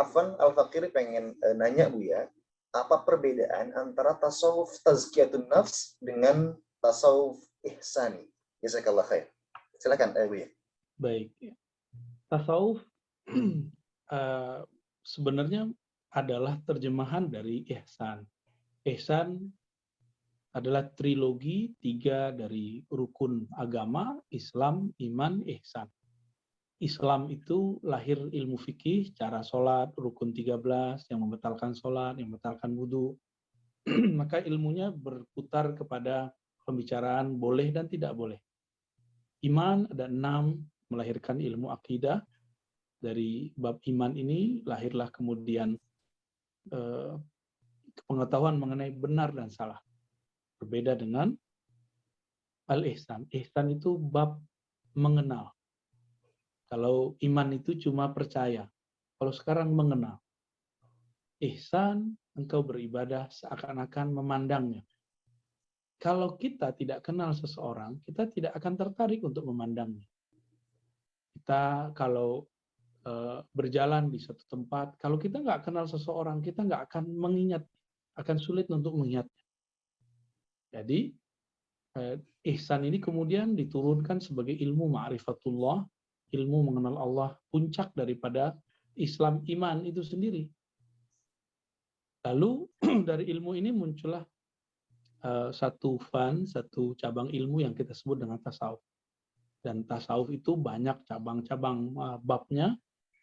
Afwan Al-Fakir pengen nanya Buya, apa perbedaan antara tasawuf tazkiyatun nafs dengan tasawuf ihsani? Jazakallah khair. Silakan Buya. Baik. Tasawuf sebenarnya adalah terjemahan dari ihsan. Ihsan adalah trilogi 3 dari rukun agama, Islam, iman, ihsan. Islam itu lahir ilmu fikih, cara sholat, rukun 13, yang membatalkan sholat, yang membatalkan wudhu. Maka ilmunya berputar kepada pembicaraan boleh dan tidak boleh. Iman ada 6, melahirkan ilmu akidah. Dari bab iman ini lahirlah kemudian pengetahuan mengenai benar dan salah. Berbeda dengan al-ihsan. Ihsan itu bab mengenal. Kalau iman itu cuma percaya. Kalau sekarang mengenal. Ihsan, engkau beribadah seakan-akan memandangnya. Kalau kita tidak kenal seseorang, kita tidak akan tertarik untuk memandangnya. Kita kalau berjalan di satu tempat, kalau kita nggak kenal seseorang, kita nggak akan mengingat, akan sulit untuk mengingatnya. Jadi, ihsan ini kemudian diturunkan sebagai ilmu ma'rifatullah, ilmu mengenal Allah, puncak daripada Islam iman itu sendiri. Lalu dari ilmu ini muncullah satu cabang ilmu yang kita sebut dengan tasawuf. Dan tasawuf itu banyak cabang-cabang babnya.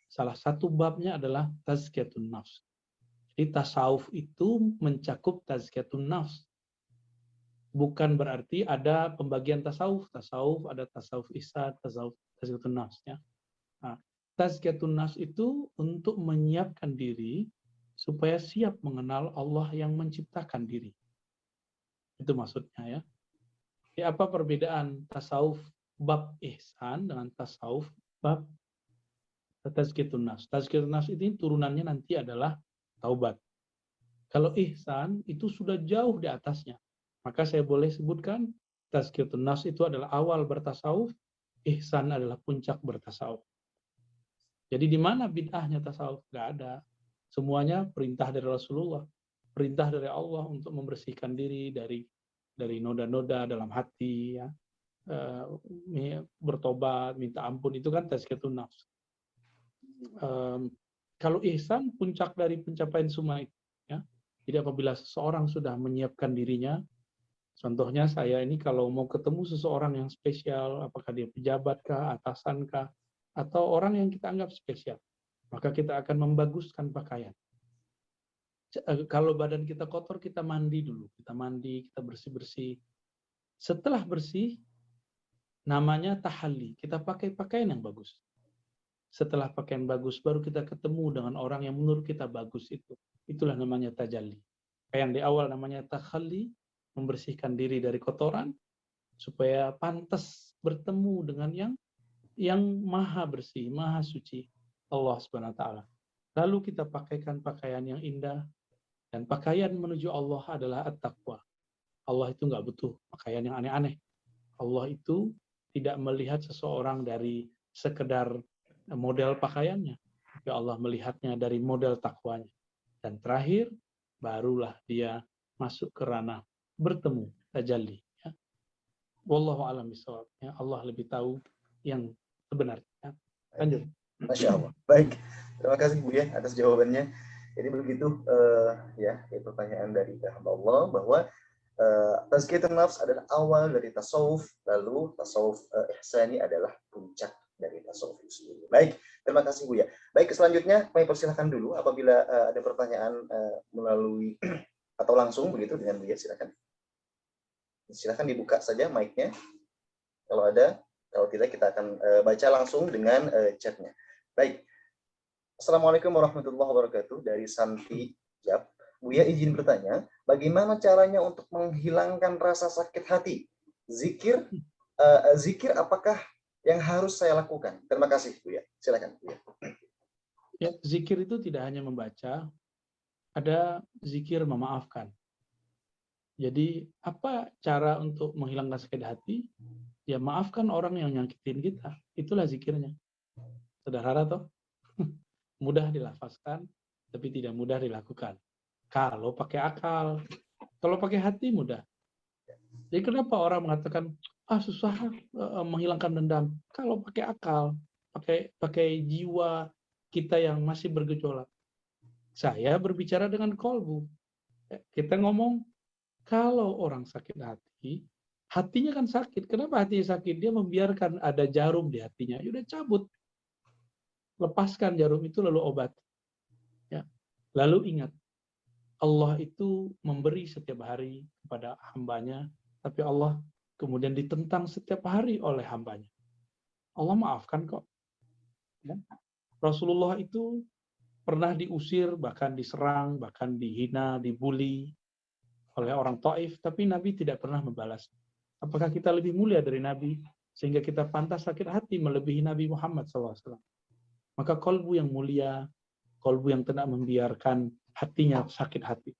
Salah satu babnya adalah tazkiyatun nafs. Jadi tasawuf itu mencakup tazkiyatun nafs. Bukan berarti ada pembagian tasawuf. Tasawuf ada tasawuf ihsan, tasawuf tazkiyatun nafs. Ya. Nah, tazkiyatun nafs itu untuk menyiapkan diri supaya siap mengenal Allah yang menciptakan diri. Itu maksudnya ya. Jadi apa perbedaan tasawuf bab ihsan dengan tasawuf bab tazkiyatun nafs? Tazkiyatun nafs ini turunannya nanti adalah taubat. Kalau ihsan itu sudah jauh di atasnya. Maka saya boleh sebutkan tazkiyatun nafs itu adalah awal bertasawuf, ihsan adalah puncak bertasawuf. Jadi di mana bid'ahnya tasawuf? Nggak ada. Semuanya perintah dari Rasulullah, perintah dari Allah untuk membersihkan diri dari noda-noda dalam hati, ya. Bertobat, minta ampun, itu kan tazkiyatun nafs. Kalau ihsan, puncak dari pencapaian semua itu. Ya. Jadi apabila seseorang sudah menyiapkan dirinya, contohnya saya ini kalau mau ketemu seseorang yang spesial, apakah dia pejabat kah, atasan kah, atau orang yang kita anggap spesial, maka kita akan membaguskan pakaian. Kalau badan kita kotor, kita mandi dulu. Kita mandi, kita bersih-bersih. Setelah bersih, namanya tahalli. Kita pakai pakaian yang bagus. Setelah pakaian bagus, baru kita ketemu dengan orang yang menurut kita bagus itu. Itulah namanya tajalli. Yang di awal namanya takhalli, membersihkan diri dari kotoran, supaya pantas bertemu dengan yang maha bersih, maha suci, Allah Subhanahu wa Ta'ala. Lalu kita pakaikan pakaian yang indah, dan pakaian menuju Allah adalah at-taqwa. Allah itu nggak butuh pakaian yang aneh-aneh. Allah itu tidak melihat seseorang dari sekedar model pakaiannya, tapi Allah melihatnya dari model takwanya. Dan terakhir, barulah dia masuk ke ranah bertemu, tajalli. Ya. Wallahu a'lam bishawab. Ya, Allah lebih tahu yang sebenarnya. Lanjut. Masya Allah. Baik, terima kasih Bu ya atas jawabannya. Jadi begitu ya pertanyaan dari hamba Allah bahwa tazkiyatun nafs adalah awal dari tasawuf, lalu tasawuf ihsani adalah puncak dari tasawuf itu sendiri. Baik, terima kasih Bu ya. Baik, selanjutnya kami persilahkan dulu apabila ada pertanyaan melalui atau langsung begitu dengan Bu ya, silakan. Silakan dibuka saja mic-nya kalau ada. Kalau tidak kita akan baca langsung dengan chat-nya. Baik. Assalamualaikum warahmatullahi wabarakatuh. Dari Santi Jab. Buya izin bertanya, bagaimana caranya untuk menghilangkan rasa sakit hati? Zikir apakah yang harus saya lakukan? Terima kasih Buya. Silakan Buya. Ya, zikir itu tidak hanya membaca, ada zikir memaafkan. Jadi apa cara untuk menghilangkan sakit hati? Ya maafkan orang yang nyakitin kita. Itulah zikirnya. Sederhana toh? Mudah dilafazkan, tapi tidak mudah dilakukan. Kalau pakai akal. Kalau pakai hati mudah. Jadi kenapa orang mengatakan, susah menghilangkan dendam? Kalau pakai akal, pakai jiwa kita yang masih bergejolak. Saya berbicara dengan kolbu. Kita ngomong, kalau orang sakit hati, hatinya kan sakit. Kenapa hatinya sakit? Dia membiarkan ada jarum di hatinya. Ya udah cabut. Lepaskan jarum itu lalu obat. Ya. Lalu ingat, Allah itu memberi setiap hari kepada hambanya, tapi Allah kemudian ditentang setiap hari oleh hambanya. Allah maafkan kok. Ya. Rasulullah itu pernah diusir, bahkan diserang, bahkan dihina, dibully oleh orang Taif, tapi Nabi tidak pernah membalas. Apakah kita lebih mulia dari Nabi? sehingga kita pantas sakit hati melebihi Nabi Muhammad SAW. Maka kolbu yang mulia, kolbu yang tidak membiarkan hatinya sakit hati.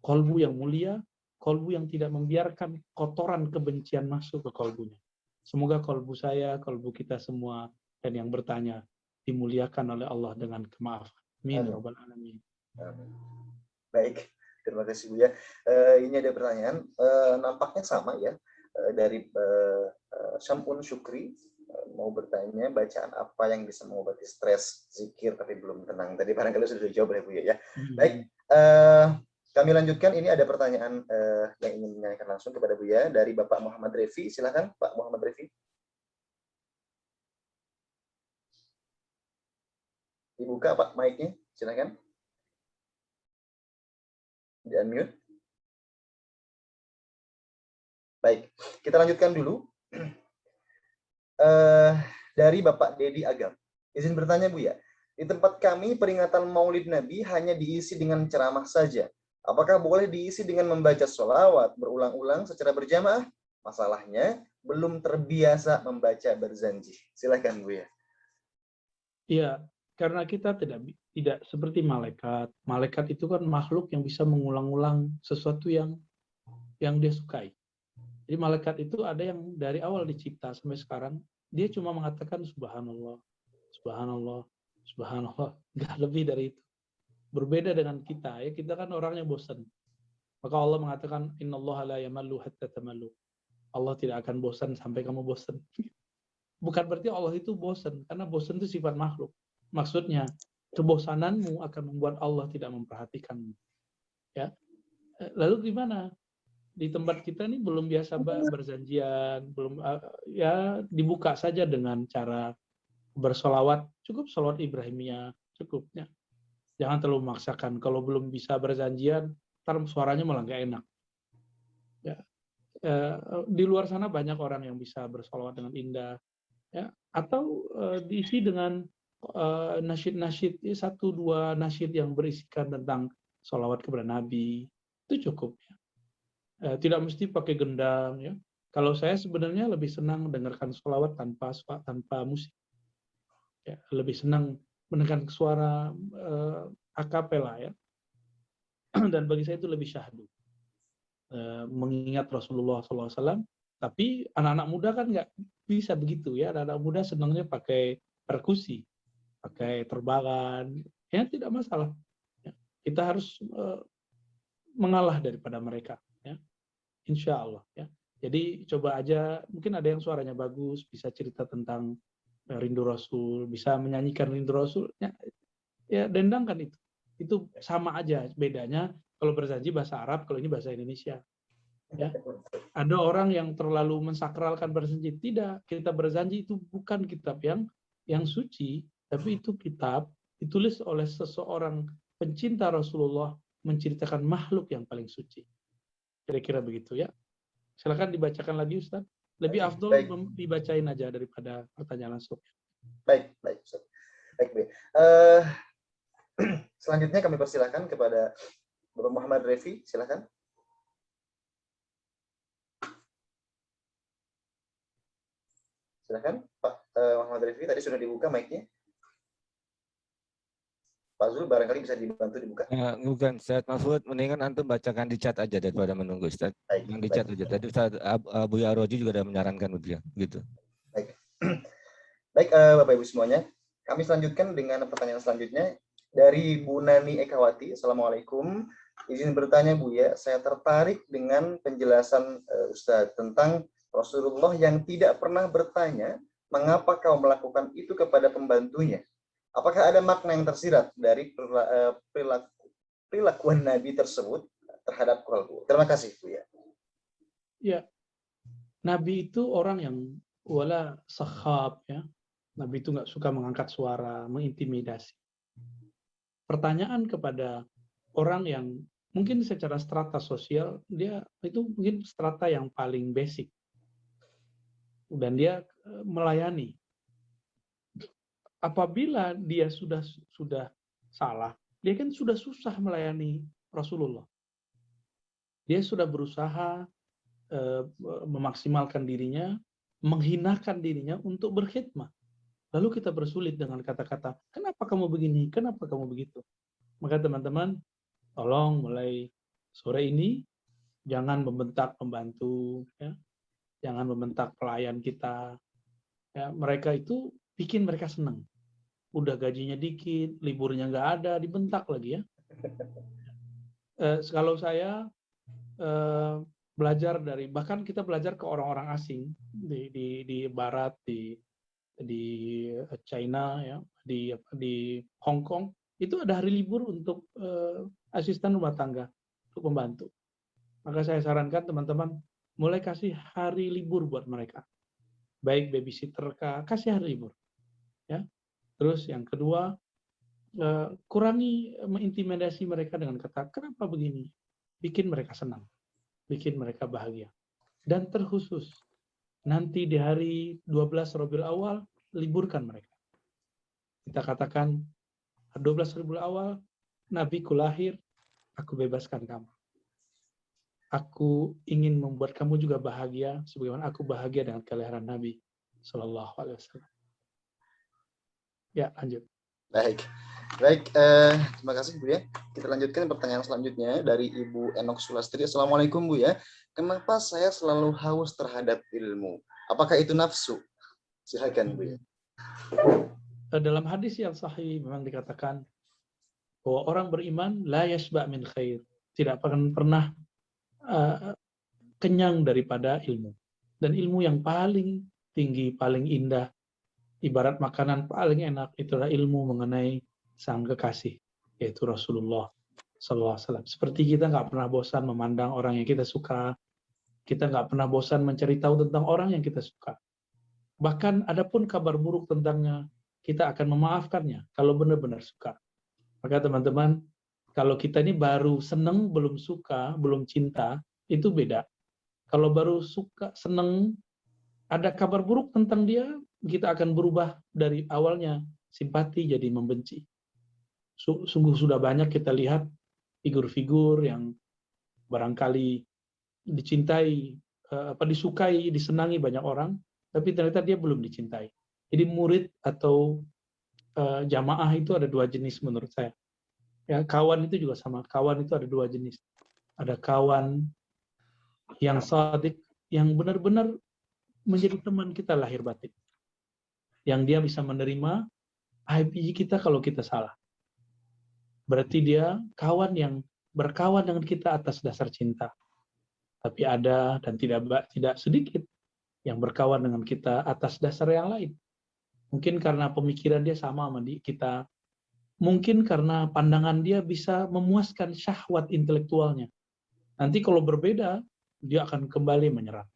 Kolbu yang mulia, kolbu yang tidak membiarkan kotoran kebencian masuk ke kolbunya. Semoga kolbu saya, kolbu kita semua, dan yang bertanya dimuliakan oleh Allah dengan kemaafan. Amin. Rabbal alamin. Baik, terima kasih Buya. Ini ada pertanyaan, nampaknya sama ya, dari Syamun Syukri, mau bertanya bacaan apa yang bisa mengobati stres, zikir tapi belum tenang. Tadi barangkali sudah dijawab oleh Buya ya. Baik, kami lanjutkan. Ini ada pertanyaan yang ingin menanyakan langsung kepada Buya dari Bapak Muhammad Revi. Silakan Pak Muhammad Revi. Dibuka Pak mic-nya, silakan. Di unmute. Baik, kita lanjutkan dulu. Dari Bapak Dedi Agam. Izin bertanya Buya, di tempat kami peringatan Maulid Nabi hanya diisi dengan ceramah saja. Apakah boleh diisi dengan membaca sholawat berulang-ulang secara berjamaah? Masalahnya belum terbiasa membaca berzanji. Silakan Buya. Iya, karena kita tidak seperti malaikat. Malaikat itu kan makhluk yang bisa mengulang-ulang sesuatu yang dia sukai. Jadi malaikat itu ada yang dari awal dicipta sampai sekarang dia cuma mengatakan subhanallah, subhanallah, subhanallah, nggak lebih dari itu. Berbeda dengan kita, ya kita kan orangnya bosan. Maka Allah mengatakan innallaha la yamallu hatta tamallu. Allah tidak akan bosan sampai kamu bosan. Bukan berarti Allah itu bosan, karena bosan itu sifat makhluk. Maksudnya kebosananmu akan membuat Allah tidak memperhatikanmu. Ya. Lalu gimana? Di tempat kita ini belum biasa berzanjian, belum ya dibuka saja dengan cara bersolawat, cukup solawat Ibrahimiyah, cukupnya. Jangan terlalu memaksakan. Kalau belum bisa berzanjian, ntar suaranya malah nggak enak. Ya. Di luar sana banyak orang yang bisa bersolawat dengan indah, ya. Atau diisi dengan nasyid-nasyid, 1-2 nasyid yang berisikan tentang solawat kepada Nabi, itu cukup. Ya. Tidak mesti pakai gendang, ya. Kalau saya sebenarnya lebih senang mendengarkan sholawat tanpa musik, ya. Lebih senang mendengarkan suara akapela, ya. Dan bagi saya itu lebih syahdu, mengingat Rasulullah SAW. Tapi anak-anak muda kan nggak bisa begitu, ya. Anak-anak muda senangnya pakai perkusi, pakai terbangan, ya tidak masalah. Ya. Kita harus mengalah daripada mereka. Ya. Insya Allah, ya. Jadi coba aja, mungkin ada yang suaranya bagus, bisa cerita tentang rindu Rasul, bisa menyanyikan rindu Rasul, ya dendangkan itu. Itu sama aja, bedanya kalau berzanji bahasa Arab, kalau ini bahasa Indonesia. Ya. Ada orang yang terlalu mensakralkan berzanji. Tidak, kita berzanji itu bukan kitab yang suci, tapi itu kitab ditulis oleh seseorang pencinta Rasulullah menceritakan makhluk yang paling suci. Kira-kira begitu, ya. Silakan dibacakan lagi Ustaz. Lebih afdol dibacain aja daripada pertanyaan langsung. Baik Ustaz. Baik. Selanjutnya kami persilakan kepada Bapak Muhammad Revi, silakan. Silakan Pak Muhammad Revi, tadi sudah dibuka mic-nya. Pak Zul barangkali bisa dibantu dibuka. Bukan, Ustaz Mahfud, mendingan antum bacakan di chat aja daripada menunggu Ustaz. Yang di chat aja. Tadi Ustaz Buya Roji juga sudah menyarankan begitu. Baik, Bapak Ibu semuanya. Kami selanjutkan dengan pertanyaan selanjutnya dari Bu Nani Ekawati. Assalamualaikum. Izin bertanya Buya, saya tertarik dengan penjelasan Ustaz tentang Rasulullah yang tidak pernah bertanya mengapa kau melakukan itu kepada pembantunya. Apakah ada makna yang tersirat dari perilakuan Nabi tersebut terhadap kolbu? Terima kasih, Bu ya. Ya, Nabi itu orang yang wala sakhab, ya. Nabi itu nggak suka mengangkat suara, mengintimidasi. Pertanyaan kepada orang yang mungkin secara strata sosial dia itu mungkin strata yang paling basic, dan dia melayani. Apabila dia sudah salah, dia kan sudah susah melayani Rasulullah. Dia sudah berusaha memaksimalkan dirinya, menghinakan dirinya untuk berkhidmat. Lalu kita bersulit dengan kata-kata, kenapa kamu begini, kenapa kamu begitu. Maka teman-teman, tolong mulai sore ini jangan membentak pembantu, ya. Jangan membentak pelayan kita. Ya, mereka itu bikin mereka senang. Udah gajinya dikit, liburnya nggak ada, dibentak lagi ya. Kalau saya belajar dari, bahkan kita belajar ke orang-orang asing di Barat, di China, ya, di Hong Kong, itu ada hari libur untuk asisten rumah tangga, untuk pembantu. Maka saya sarankan teman-teman mulai kasih hari libur buat mereka. Baik babysitter kasih hari libur. Ya. Terus yang kedua, kurangi mengintimidasi mereka dengan kata, kenapa begini? Bikin mereka senang, bikin mereka bahagia. Dan terkhusus, nanti di hari 12 Rabiul Awal, liburkan mereka. Kita katakan, 12 Rabiul Awal, Nabiku lahir, aku bebaskan kamu. Aku ingin membuat kamu juga bahagia, sebagaimana aku bahagia dengan kelahiran Nabi Sallallahu Alaihi Wasallam. Ya, lanjut. Baik, terima kasih Bu ya. Kita lanjutkan pertanyaan selanjutnya dari Ibu Enok Sulastri. Assalamualaikum Bu ya. Kenapa saya selalu haus terhadap ilmu? Apakah itu nafsu? Silakan Bu ya. Dalam hadis yang sahih memang dikatakan bahwa orang beriman la yashba' min khair, tidak akan pernah kenyang daripada ilmu. Dan ilmu yang paling tinggi, paling indah, ibarat makanan paling enak, itulah ilmu mengenai sang kekasih, yaitu Rasulullah SAW. Seperti kita nggak pernah bosan memandang orang yang kita suka, kita nggak pernah bosan mencari tahu tentang orang yang kita suka. Bahkan adapun kabar buruk tentangnya, kita akan memaafkannya kalau benar-benar suka. Maka teman-teman, kalau kita ini baru seneng, belum suka, belum cinta, itu beda. Kalau baru suka, seneng, ada kabar buruk tentang dia, kita akan berubah dari awalnya simpati jadi membenci. Sungguh sudah banyak kita lihat figur-figur yang barangkali dicintai, disukai, disenangi banyak orang, tapi ternyata dia belum dicintai. Jadi murid atau jamaah itu ada dua jenis menurut saya. Ya, kawan itu juga sama. Kawan itu ada dua jenis. Ada kawan yang shadiq, yang benar-benar menjadi teman kita lahir batin. Yang dia bisa menerima aib kita kalau kita salah. Berarti dia kawan yang berkawan dengan kita atas dasar cinta. Tapi ada dan tidak sedikit yang berkawan dengan kita atas dasar yang lain. Mungkin karena pemikiran dia sama kita. Mungkin karena pandangan dia bisa memuaskan syahwat intelektualnya. Nanti kalau berbeda, dia akan kembali menyerang.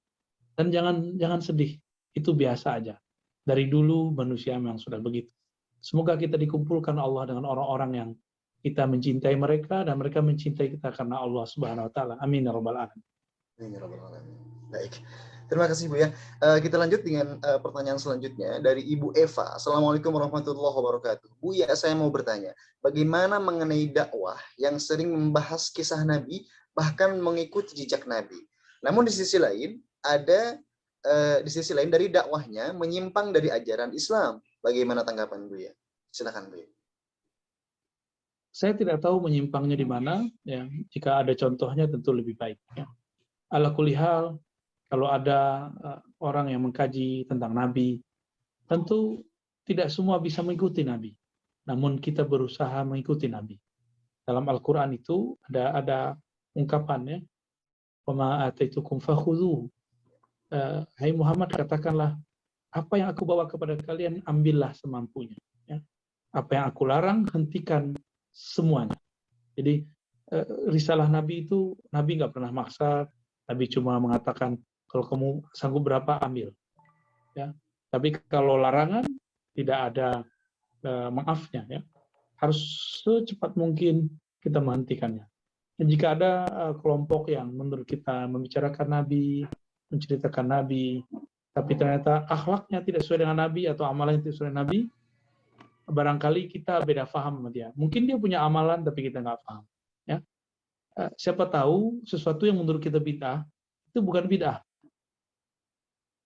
Dan jangan sedih, itu biasa aja. Dari dulu manusia memang sudah begitu. Semoga kita dikumpulkan Allah dengan orang-orang yang kita mencintai mereka dan mereka mencintai kita karena Allah Subhanahu wa taala. Amin ya rabbal alamin. Amin ya rabbal alamin. Baik. Terima kasih Bu ya. Kita lanjut dengan pertanyaan selanjutnya dari Ibu Eva. Assalamualaikum warahmatullahi wabarakatuh. Bu ya, saya mau bertanya, bagaimana mengenai dakwah yang sering membahas kisah Nabi, bahkan mengikuti jejak Nabi. Namun di sisi lain dari dakwahnya menyimpang dari ajaran Islam. Bagaimana tanggapan Bu ya? Silakan Bu ya. Saya tidak tahu menyimpangnya di mana. Ya, jika ada contohnya tentu lebih baik. Ya. Ala kulli hal, kalau ada orang yang mengkaji tentang Nabi, tentu tidak semua bisa mengikuti Nabi. Namun kita berusaha mengikuti Nabi. Dalam Al-Quran itu ada ungkapannya, وَمَا آتَيْتُكُمْ فَخُذُوهُ. Hai Muhammad, katakanlah, apa yang aku bawa kepada kalian, ambillah semampunya. Ya. Apa yang aku larang, hentikan semuanya. Jadi risalah Nabi itu, Nabi nggak pernah maksa, Nabi cuma mengatakan, kalau kamu sanggup berapa, ambil. Ya. Tapi kalau larangan, tidak ada maafnya. Ya. Harus secepat mungkin kita menghentikannya. Dan jika ada kelompok yang menurut kita membicarakan Nabi, menceritakan Nabi, tapi ternyata akhlaknya tidak sesuai dengan Nabi atau amalannya tidak sesuai dengan Nabi, barangkali kita beda paham sama dia. Mungkin dia punya amalan, tapi kita nggak paham. Ya. Siapa tahu sesuatu yang menurut kita bid'ah, itu bukan bid'ah.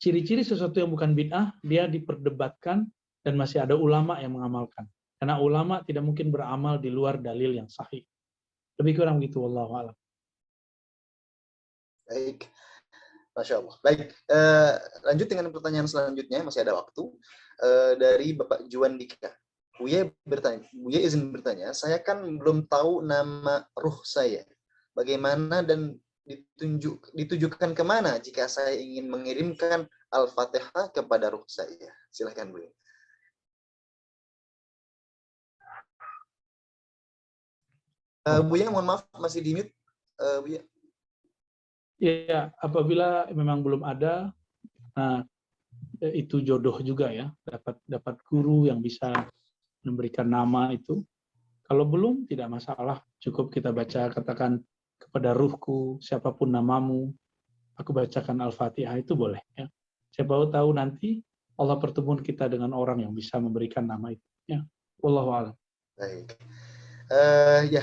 ciri-ciri sesuatu yang bukan bid'ah, dia diperdebatkan dan masih ada ulama yang mengamalkan. Karena ulama tidak mungkin beramal di luar dalil yang sahih. Lebih kurang begitu, wallahu a'lam. Baik, Masya Allah. Baik, lanjut dengan pertanyaan selanjutnya, masih ada waktu. Dari Bapak Juan Dika. Buya izin bertanya, saya kan belum tahu nama ruh saya. Bagaimana dan ditujukan kemana jika saya ingin mengirimkan Al-Fatihah kepada ruh saya? Silahkan, Buya. Buya, mohon maaf, masih di mute. Buya. Ya, apabila memang belum ada, nah, itu jodoh juga ya, dapat guru yang bisa memberikan nama itu. Kalau belum, tidak masalah, cukup kita baca, katakan kepada ruhku, siapapun namamu, aku bacakan Al-Fatihah, itu boleh. Ya. Siapa tahu nanti Allah pertemuan kita dengan orang yang bisa memberikan nama itu. Ya. Wallahu a'lam. Baik. Ya,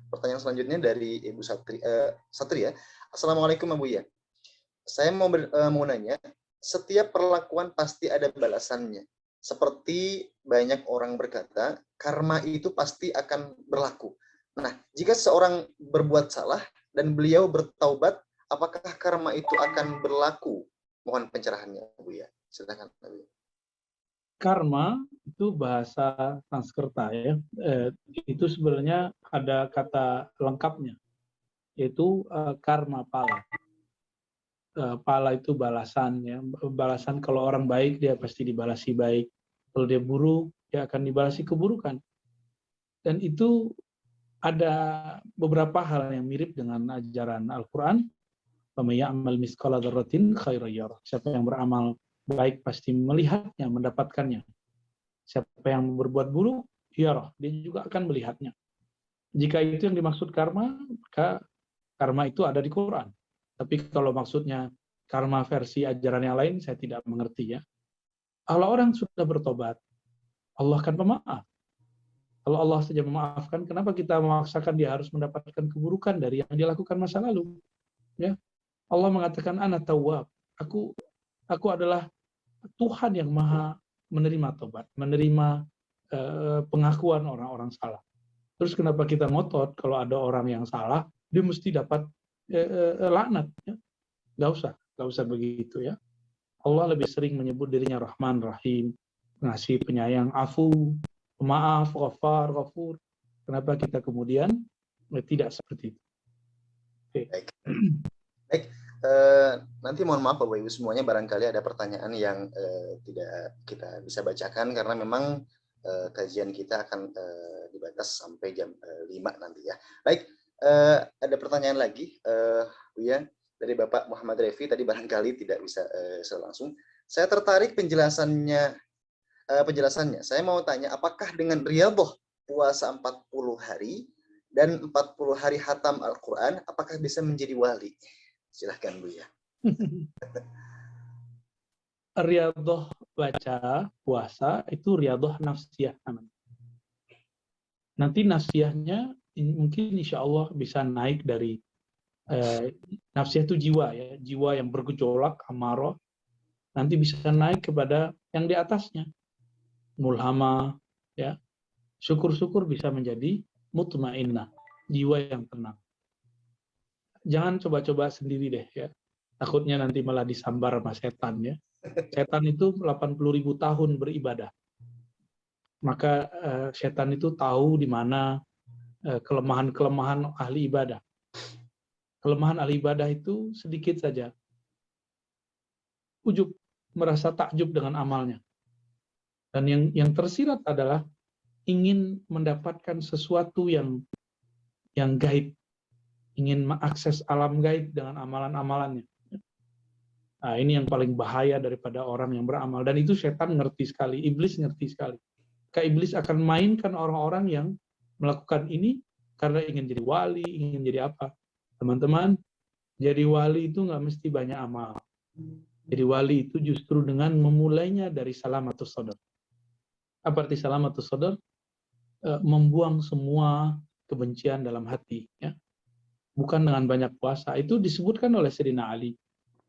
pertanyaan selanjutnya dari Ibu Satria. Assalamualaikum, Buya. Saya mau nanya, setiap perlakuan pasti ada balasannya. Seperti banyak orang berkata, karma itu pasti akan berlaku. Nah, jika seorang berbuat salah dan beliau bertaubat, apakah karma itu akan berlaku? Mohon pencerahannya, Buya. Silakan, Buya. Karma itu bahasa Sanskerta ya. Itu sebenarnya ada kata lengkapnya, yaitu karma pala. Pala itu balasan ya. Balasan kalau orang baik dia pasti dibalasi baik. Kalau dia buruk dia akan dibalasi keburukan. Dan itu ada beberapa hal yang mirip dengan ajaran Al-Qur'an. Faman ya'mal mithqala dzarratin khairan yarah. Siapa yang beramal baik pasti melihatnya, mendapatkannya. Siapa yang berbuat buruk, yarah, dia juga akan melihatnya. Jika itu yang dimaksud karma, maka karma itu ada di Quran. Tapi kalau maksudnya karma versi ajaran yang lain, saya tidak mengerti ya. Kalau orang sudah bertobat, Allah akan pemaaf. Kalau Allah saja memaafkan, kenapa kita memaksakan dia harus mendapatkan keburukan dari yang dia lakukan masa lalu? Ya, Allah mengatakan ana tawwab. Aku adalah Tuhan yang maha menerima tobat, menerima pengakuan orang-orang salah. Terus kenapa kita ngotot kalau ada orang yang salah, dia mesti dapat laknat? Ya? Nggak usah begitu ya. Allah lebih sering menyebut dirinya Rahman, Rahim, ngasih, penyayang, afu, pemaaf, ghafar, ghafur. Kenapa kita kemudian tidak seperti itu? Okay. Baik. Nanti mohon maaf Bapak Ibu semuanya, barangkali ada pertanyaan yang tidak kita bisa bacakan karena memang kajian kita akan dibatas sampai jam 5 nanti ya. Baik, ada pertanyaan lagi Buya dari Bapak Muhammad Revi, tadi barangkali tidak bisa langsung. Saya tertarik penjelasannya. Saya mau tanya, apakah dengan riyadhah puasa 40 hari dan 40 hari khatam Al-Quran, apakah bisa menjadi wali? Silahkan Buya. Riyadhah baca puasa itu riyadhah nafsiyah namanya. Nanti nafsiyahnya mungkin insya Allah bisa naik dari nafsiyah itu jiwa ya, jiwa yang bergejolak amarah, nanti bisa naik kepada yang di atasnya mulhama ya, syukur-syukur bisa menjadi mutmainnah, jiwa yang tenang. Jangan coba-coba sendiri deh ya. Takutnya nanti malah disambar sama setan ya. Setan itu 80.000 tahun beribadah. Maka setan itu tahu di mana kelemahan-kelemahan ahli ibadah. Kelemahan ahli ibadah itu sedikit saja. Ujub, merasa takjub dengan amalnya. Dan yang tersirat adalah ingin mendapatkan sesuatu yang gaib. Ingin mengakses alam gaib dengan amalan-amalannya. Nah, ini yang paling bahaya daripada orang yang beramal. Dan itu setan ngerti sekali, iblis ngerti sekali. Iblis akan mainkan orang-orang yang melakukan ini karena ingin jadi wali, ingin jadi apa. Teman-teman, jadi wali itu nggak mesti banyak amal. Jadi wali itu justru dengan memulainya dari salamatus sadar. Apa arti salamatus sadar? Membuang semua kebencian dalam hati. Ya. Bukan dengan banyak puasa. Itu disebutkan oleh Sayyidina Ali.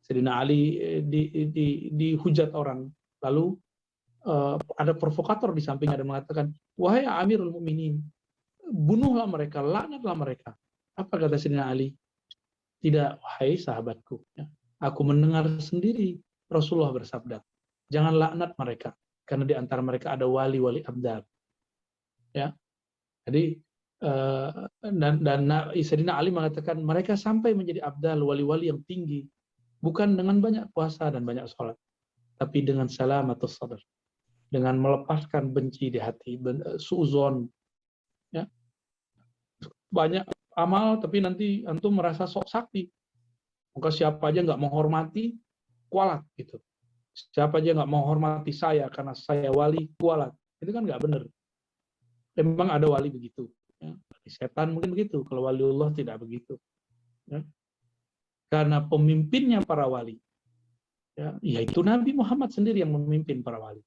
Sayyidina Ali dihujat orang, lalu ada provokator di sampingnya dan mengatakan, wahai Amirul Mukminin, bunuhlah mereka, laknatlah mereka. Apa kata Sayyidina Ali? Tidak, wahai sahabatku, ya, aku mendengar sendiri Rasulullah bersabda, jangan laknat mereka, karena di antara mereka ada wali-wali abdal. Ya, jadi dan Sayyidina Ali mengatakan mereka sampai menjadi abdal, wali-wali yang tinggi, bukan dengan banyak puasa dan banyak sholat, tapi dengan salamatus sadr, dengan melepaskan benci di hati, suuzon, ya, banyak amal tapi nanti antum merasa sok sakti, maka siapa aja nggak menghormati kualat gitu, siapa aja nggak menghormati saya karena saya wali kualat, itu kan nggak benar. Memang ada wali begitu, ya. Setan mungkin begitu, kalau waliullah tidak begitu, ya. Karena pemimpinnya para wali, ya, yaitu Nabi Muhammad sendiri yang memimpin para wali,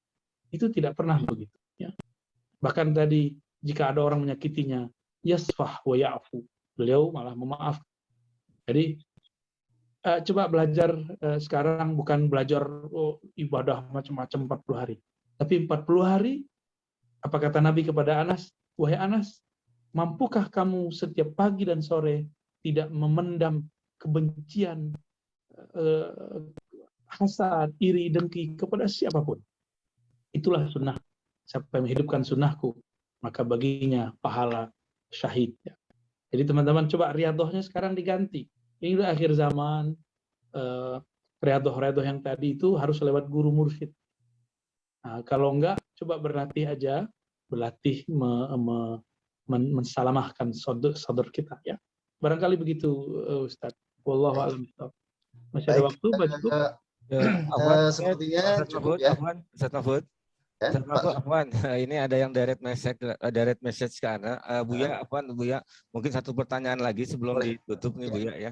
itu tidak pernah begitu, ya. Bahkan tadi jika ada orang menyakitinya, yasfah wa ya'fu, beliau malah memaaf. Jadi coba belajar sekarang, bukan belajar ibadah macam-macam 40 hari, tapi 40 hari apa kata Nabi kepada Anas, wahai Anas, mampukah kamu setiap pagi dan sore tidak memendam kebencian, hasad, iri, dengki kepada siapapun? Itulah sunnah. Siapa yang menghidupkan sunnahku, maka baginya pahala syahid. Jadi teman-teman coba riadohnya sekarang diganti. Ini udah akhir zaman, riadoh-riadoh yang tadi itu harus lewat guru mursyid. Nah, kalau enggak, coba berlatih aja, berlatih mensalamahkan saudara kita, ya. Barangkali begitu, Ustaz. Wallahu a'lam. Masih ada waktu, Pak Cukup? Sepertinya cukup ya. Ustaz Mahfud. Afwan, ini ada yang direct message ke Ana. Buya, Afwan, Buya, mungkin satu pertanyaan lagi sebelum ditutup nih, Buya, ya.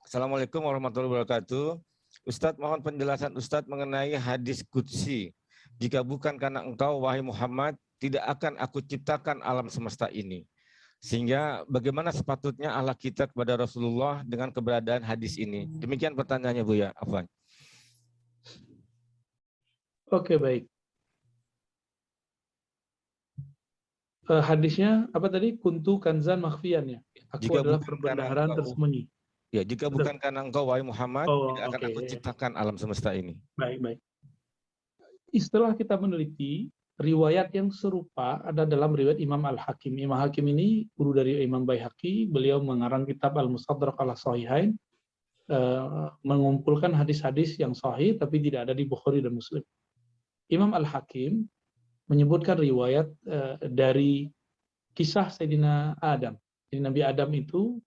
Assalamualaikum warahmatullahi wabarakatuh. Ustadz, mohon penjelasan Ustadz mengenai hadis qudsi. Jika bukan karena engkau, wahai Muhammad, tidak akan aku ciptakan alam semesta ini. Sehingga bagaimana sepatutnya Allah kita kepada Rasulullah dengan keberadaan hadis ini? Demikian pertanyaannya, Buya. Afwan. Oke, baik. Hadisnya apa tadi? Kuntu kanzan makhfiyan, ya. Aku Jika adalah bukan perbendaharaan tersembunyi. Ya, jika bukan karena engkau, wahai Muhammad, tidak akan aku ciptakan alam semesta ini. Baik, baik. Istilah kita meneliti, riwayat yang serupa ada dalam riwayat Imam Al-Hakim. Imam Hakim ini guru dari Imam Baihaqi. Beliau mengarang kitab Al-Mustadrak ala Sahihain, mengumpulkan hadis-hadis yang sahih tapi tidak ada di Bukhari dan Muslim. Imam Al-Hakim menyebutkan riwayat dari kisah Sayyidina Adam. Jadi Nabi Adam itu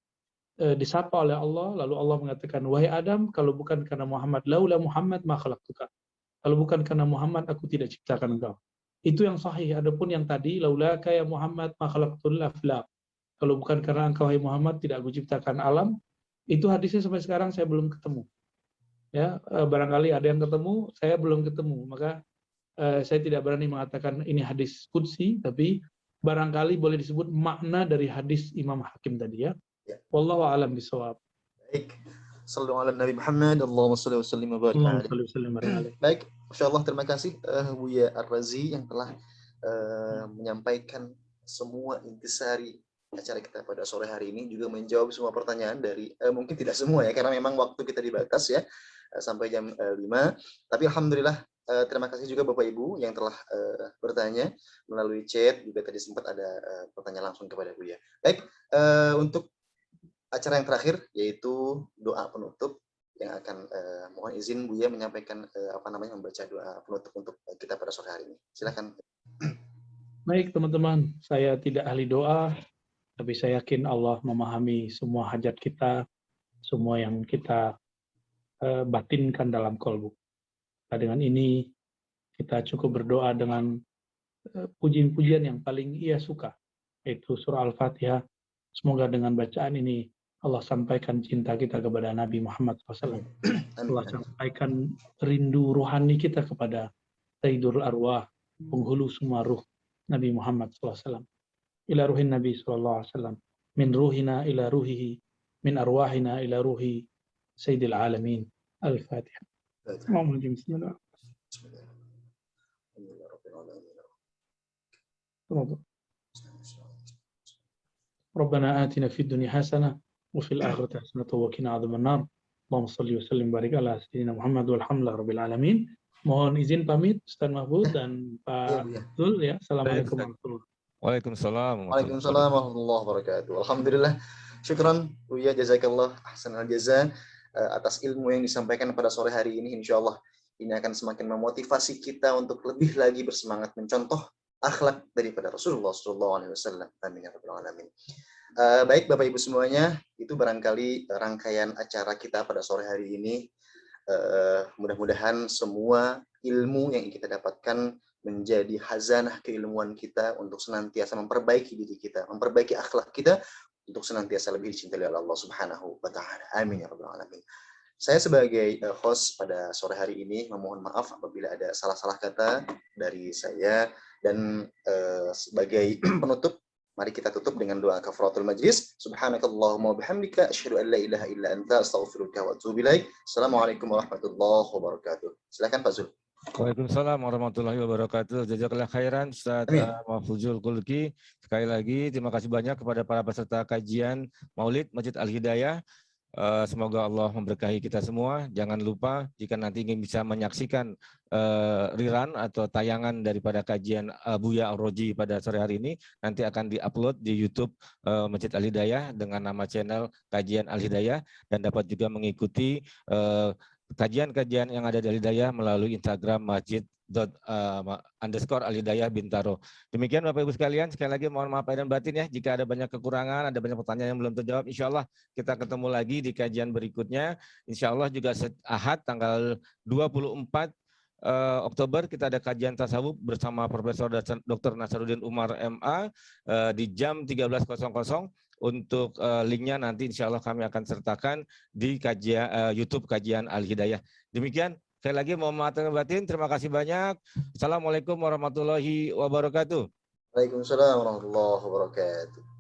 disapa oleh Allah, lalu Allah mengatakan, wahai Adam, kalau bukan karena Muhammad, laula Muhammad ma khalaqtuka. Kalau bukan karena Muhammad, aku tidak ciptakan engkau. Itu yang sahih. Adapun yang tadi, laula kaya Muhammad ma khalaqtul aflaq. Kalau bukan karena engkau, wahai Muhammad, tidak aku ciptakan alam. Itu hadisnya sampai sekarang saya belum ketemu. Ya, barangkali ada yang ketemu, saya belum ketemu. Maka saya tidak berani mengatakan ini hadis qudsi, tapi barangkali boleh disebut makna dari hadis Imam Hakim tadi, ya. Wallahu a'lam bishawab. Baik. Sallallahu ala Nabi Muhammad, Allahumma shalli wa sallim wa barik alaihi. Baik, masyaallah, terima kasih Buya Ar-Razi yang telah menyampaikan semua intisari acara kita pada sore hari ini, juga menjawab semua pertanyaan dari mungkin tidak semua ya, karena memang waktu kita dibatas ya, sampai jam 5. Tapi alhamdulillah, terima kasih juga Bapak Ibu yang telah bertanya melalui chat, juga tadi sempat ada pertanyaan langsung kepada Buya. Baik, untuk acara yang terakhir yaitu doa penutup yang akan mohon izin Buya menyampaikan membaca doa penutup untuk kita pada sore hari ini. Silakan. Baik teman-teman, saya tidak ahli doa, tapi saya yakin Allah memahami semua hajat kita, semua yang kita batinkan dalam kolbu. Nah, dengan ini kita cukup berdoa dengan pujian-pujian yang paling ia suka, yaitu surah Al-Fatihah. Semoga dengan bacaan ini Allah sampaikan cinta kita kepada Nabi Muhammad SAW. Allah sampaikan rindu rohani kita kepada Sayyidul Arwah, penghulu semua ruh Nabi Muhammad SAW. Ila ruhin Nabi SAW. Min ruhina ila ruhihi, min arwahina ila ruhi سيد العالمين. الفاتحة. اللهم بسم الله. ربنا آتنا في الدنيا حسنة وفي الآخرة حسنة وقنا عذاب النار. اللهم صل وسلم وبارك على سيدنا Muhammad walhamdulillah rabbil alamin. Mohon izin pamit Ustaz Mahfud dan Pak Zul ya. Assalamualaikum warahmatullahi wabarakatuh. Waalaikumsalam. Waalaikumsalam warahmatullahi wabarakatuh. Alhamdulillah. Syukran Buya, jazakallah ahsanal jaza atas ilmu yang disampaikan pada sore hari ini. Insyaallah ini akan semakin memotivasi kita untuk lebih lagi bersemangat mencontoh akhlak daripada Rasulullah SAW. Amin ya rabbal alamin. Baik Bapak Ibu semuanya, itu barangkali rangkaian acara kita pada sore hari ini. Mudah-mudahan semua ilmu yang kita dapatkan menjadi khazanah keilmuan kita untuk senantiasa memperbaiki diri kita, memperbaiki akhlak kita untuk senantiasa lebih dicintai oleh Allah Subhanahu wa taala. Amin ya rabbal alamin. Saya sebagai host pada sore hari ini memohon maaf apabila ada salah-salah kata dari saya, dan sebagai penutup mari kita tutup dengan doa kafaratul majlis. Subhanakallahumma wabihamdika asyhadu an la ilaha illa anta astaghfiruka wa atubu ilaik. Assalamualaikum warahmatullahi wabarakatuh. Silakan Pak Zul. Waalaikumsalam warahmatullahi wabarakatuh. Jazakallah khairan Ustaz Mahfuzul Khulqi. Sekali lagi terima kasih banyak kepada para peserta kajian Maulid Masjid Al-Hidayah. Semoga Allah memberkahi kita semua. Jangan lupa jika nanti ingin bisa menyaksikan rerun atau tayangan daripada kajian Buya Ar-Roji pada sore hari ini, nanti akan diupload di YouTube Masjid Al-Hidayah dengan nama channel Kajian Al-Hidayah, dan dapat juga mengikuti kajian-kajian yang ada di Al-Hidayah melalui Instagram masjid_Al-Hidayah Bintaro. Demikian Bapak Ibu sekalian, sekali lagi mohon maaf dan batin ya jika ada banyak kekurangan, ada banyak pertanyaan yang belum terjawab. Insya Allah kita ketemu lagi di kajian berikutnya. Insya Allah juga Ahad tanggal 24 Oktober kita ada kajian tasawuf bersama Profesor Dr. Nasaruddin Umar MA di jam 13.00. Untuk linknya nanti insya Allah kami akan sertakan di kajian YouTube Kajian Al-Hidayah. Demikian, sekali lagi mohon maaf dan batin. Terima kasih banyak. Assalamualaikum warahmatullahi wabarakatuh. Waalaikumsalam warahmatullahi wabarakatuh.